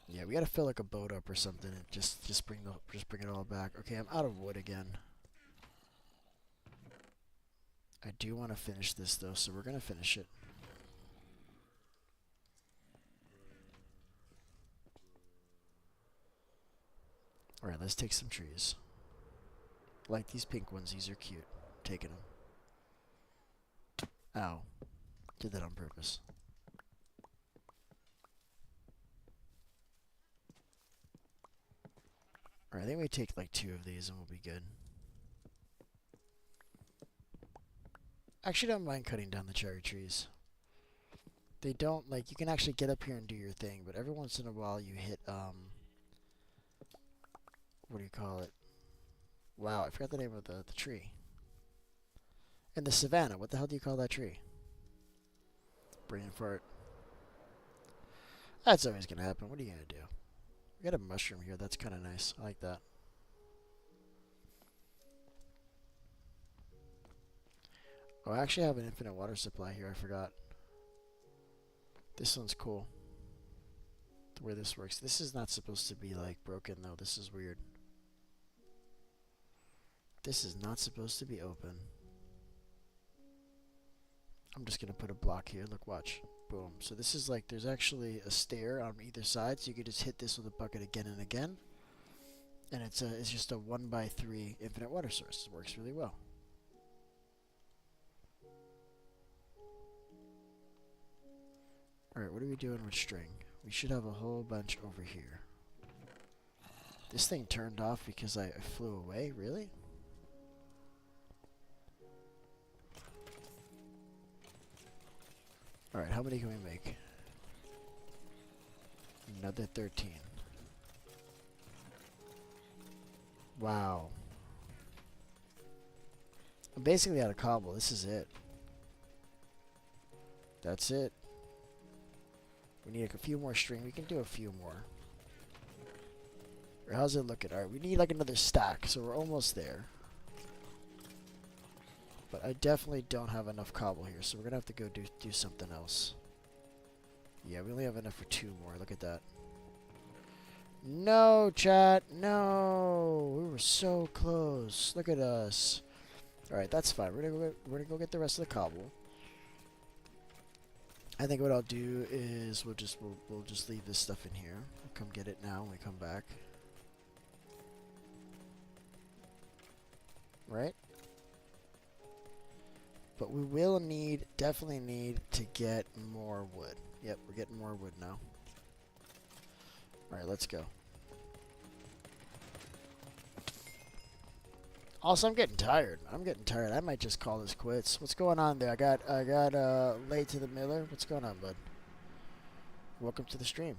A: Yeah, we gotta fill like a boat up or something and just bring it all back. Okay, I'm out of wood again. I do want to finish this though, so we're gonna finish it. Alright, let's take some trees. Like these pink ones, these are cute. Taking them. Ow. Did that on purpose. Alright, I think we take like 2 of these and we'll be good. Actually, don't mind cutting down the cherry trees. They don't, like, you can actually get up here and do your thing, but every once in a while you hit, what do you call it? Wow, I forgot the name of the tree. In the savannah, what the hell do you call that tree? Brain fart. That's always gonna happen. What are you gonna do? We got a mushroom here. That's kind of nice. I like that. Oh, I actually have an infinite water supply here. I forgot. This one's cool. The way this works. This is not supposed to be, like, broken, though. This is weird. This is not supposed to be open. I'm just going to put a block here. Look, watch. Boom. So this is like, there's actually a stair on either side, so you could just hit this with a bucket again and again. And it's just a 1x3 infinite water source. It works really well. Alright, what are we doing with string? We should have a whole bunch over here. This thing turned off because I flew away? Really? Alright, how many can we make? Another 13. Wow. I'm basically out of cobble. This is it. That's it. We need like a few more string. We can do a few more. Or how's it looking? Alright, we need like another stack, so we're almost there. But I definitely don't have enough cobble here, so we're gonna have to go do something else. Yeah, we only have enough for 2 more. Look at that. No, chat. No. We were so close. Look at us. Alright, that's fine. We're gonna go get the rest of the cobble. I think what I'll do is we'll just leave this stuff in here. We'll come get it now when we come back. Right? But we will definitely need to get more wood. Yep, we're getting more wood now. Alright, let's go. Also, I'm getting tired. I might just call this quits. What's going on there? I got late to the miller. What's going on, bud? Welcome to the stream.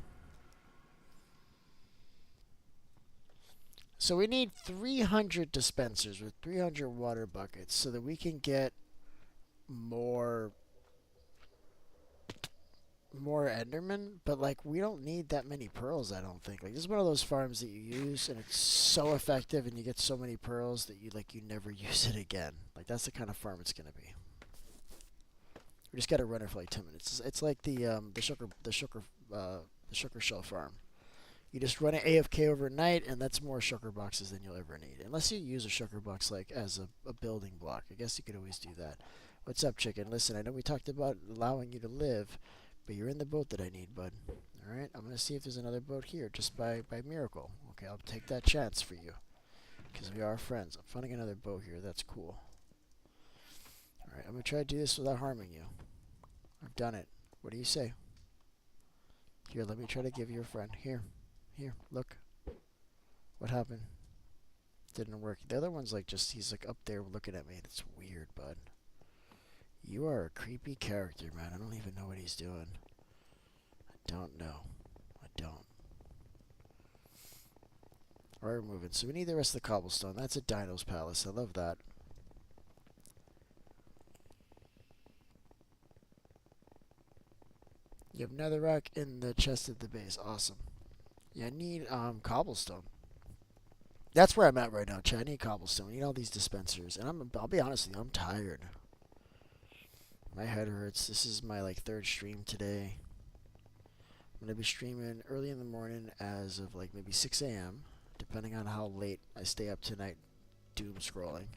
A: So we need 300 dispensers with 300 water buckets so that we can get more endermen, but like we don't need that many pearls. I don't think. Like, this is one of those farms that you use and it's so effective and you get so many pearls that you never use it again. Like, that's the kind of farm it's gonna be. We just gotta run it for like 10 minutes. It's like the sugar shell farm. You just run it AFK overnight, and that's more sugar boxes than you'll ever need. Unless you use a sugar box like as a building block. I guess you could always do that. What's up, chicken? Listen, I know we talked about allowing you to live, but you're in the boat that I need, bud. Alright, I'm gonna see if there's another boat here, just by miracle. Okay, I'll take that chance for you. Because we are friends. I'm finding another boat here, that's cool. Alright, I'm gonna try to do this without harming you. I've done it. What do you say? Here, let me try to give you a friend. Here. Here, look. What happened? Didn't work. The other one's like he's like up there looking at me. That's weird, bud. You are a creepy character, man. I don't even know what he's doing. I don't know. I don't. Alright, we're moving. So we need the rest of the cobblestone. That's a Dino's Palace. I love that. You have netherrack in the chest at the base. Awesome. Yeah, I need cobblestone. That's where I'm at right now, Chad. I need cobblestone. I need all these dispensers. And I'll be honest with you, I'm tired. My head hurts. This is my like third stream today. I'm going to be streaming early in the morning as of like maybe 6 a.m. depending on how late I stay up tonight doom scrolling.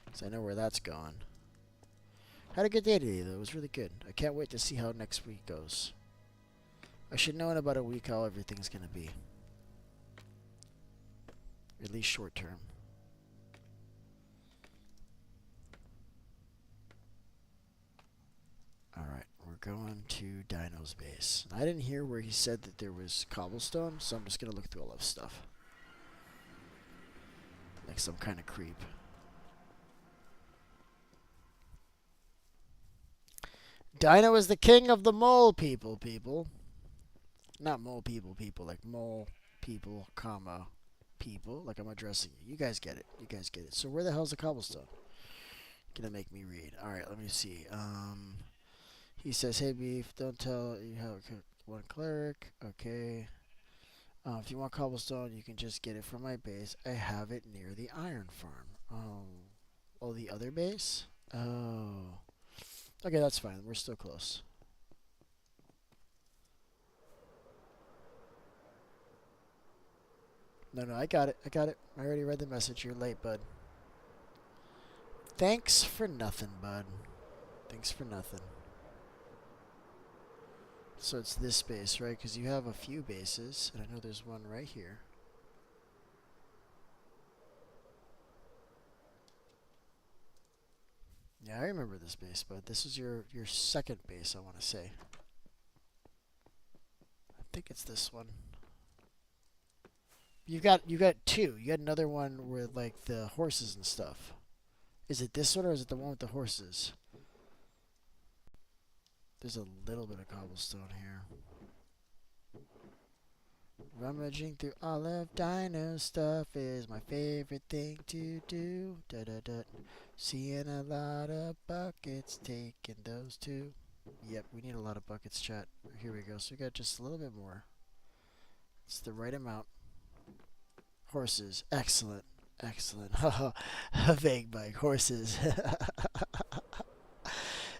A: Because I know where that's going. Had a good day today, though. It was really good. I can't wait to see how next week goes. I should know in about a week how everything's going to be. At least short term. Alright, we're going to Dino's base. I didn't hear where he said that there was cobblestone, so I'm just going to look through all of stuff. Like some kind of creep. Dino is the king of the mole people. Not mole people, like mole people, comma, people. Like I'm addressing you. You guys get it. So where the hell's the cobblestone? Gonna make me read. Alright, let me see. He says, hey beef, don't tell you have one cleric. Okay. If you want cobblestone, you can just get it from my base. I have it near the iron farm. Oh, the other base? Oh. Okay, that's fine. We're still close. No, I got it. I already read the message. You're late, bud. Thanks for nothing, bud. Thanks for nothing. So it's this base, right? Because you have a few bases, and I know there's one right here. Yeah, I remember this base, but this is your second base, I want to say. I think it's this one. You got two. You got another one with like the horses and stuff. Is it this one or is it the one with the horses? There's a little bit of cobblestone here. Rummaging through all of Dino's stuff is my favorite thing to do. Da da da. Seeing a lot of buckets, taking those too. Yep, we need a lot of buckets, chat. Here we go. So we got just a little bit more. It's the right amount. Horses. Excellent. Excellent. A vague bike. Horses.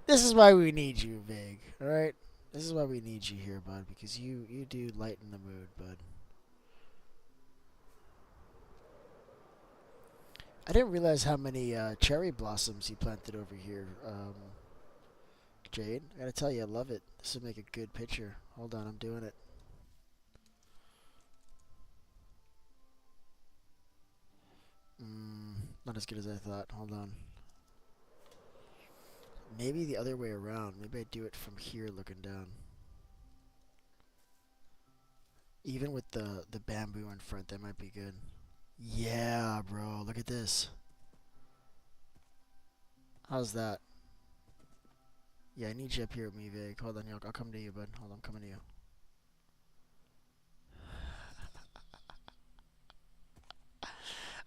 A: This is why we need you, Vague. Alright? This is why we need you here, bud. Because you do lighten the mood, bud. I didn't realize how many cherry blossoms he planted over here, Jade. I gotta tell you, I love it. This would make a good picture. Hold on, I'm doing it. Not as good as I thought. Hold on. Maybe the other way around. Maybe I do it from here looking down. Even with the bamboo in front, that might be good. Yeah, bro. Look at this. How's that? Yeah, I need you up here with me, Vig. Hold on, I'll come to you, bud. Hold on, I'm coming to you.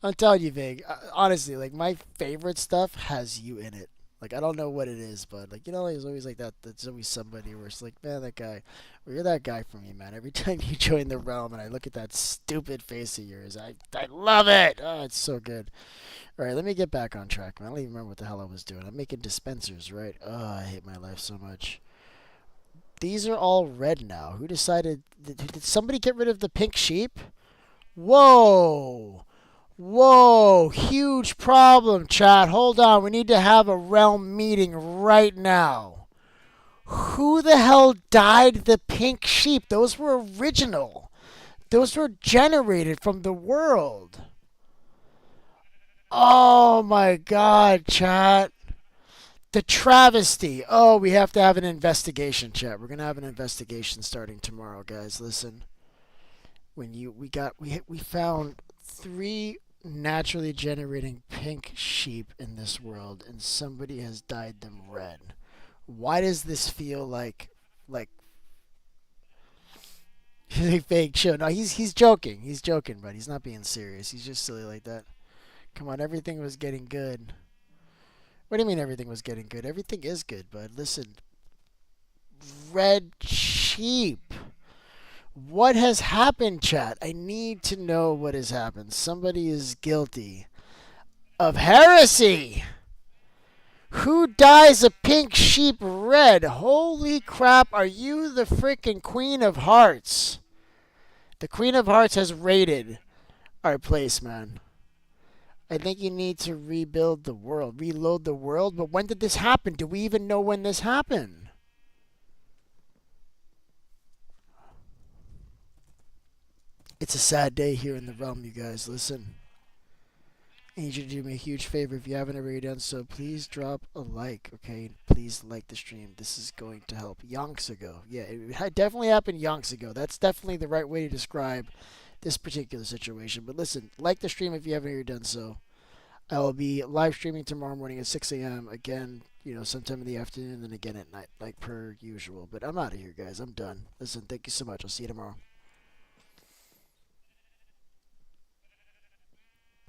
A: I'm telling you, Vig. Honestly, like, my favorite stuff has you in it. Like, I don't know what it is, but, like, you know, there's always, like, there's always somebody where it's like, man, that guy, well, you're that guy for me, man. Every time you join the realm and I look at that stupid face of yours, I love it. Oh, it's so good. All right, let me get back on track, man. I don't even remember what the hell I was doing. I'm making dispensers, right? Oh, I hate my life so much. These are all red now. Who decided? Did somebody get rid of the pink sheep? Whoa! Whoa! Whoa, huge problem, chat. Hold on, we need to have a realm meeting right now. Who the hell dyed the pink sheep? Those were original. Those were generated from the world. Oh my god, chat. The travesty. Oh, we have to have an investigation, chat. We're gonna have an investigation starting tomorrow, guys. Listen, when you we found three naturally generating pink sheep in this world, and somebody has dyed them red. Why does this feel like a fake show? No, he's joking. He's joking, but he's not being serious. He's just silly like that. Come on, everything was getting good. What do you mean everything was getting good? Everything is good, bud. Listen, red sheep. What has happened, chat? I need to know what has happened. Somebody is guilty of heresy. Who dyes a pink sheep red? Holy crap, are you the freaking Queen of Hearts? The Queen of Hearts has raided our place, man. I think you need to rebuild the world, reload the world. But when did this happen? Do we even know when this happened? It's a sad day here in the realm, you guys. Listen. I need you to do me a huge favor. If you haven't already done so, please drop a like, okay? Please like the stream. This is going to help. Yonks ago. Yeah, it definitely happened yonks ago. That's definitely the right way to describe this particular situation. But listen, like the stream if you haven't already done so. I will be live streaming tomorrow morning at 6 a.m. Again, sometime in the afternoon and then again at night, like per usual. But I'm out of here, guys. I'm done. Listen, thank you so much. I'll see you tomorrow.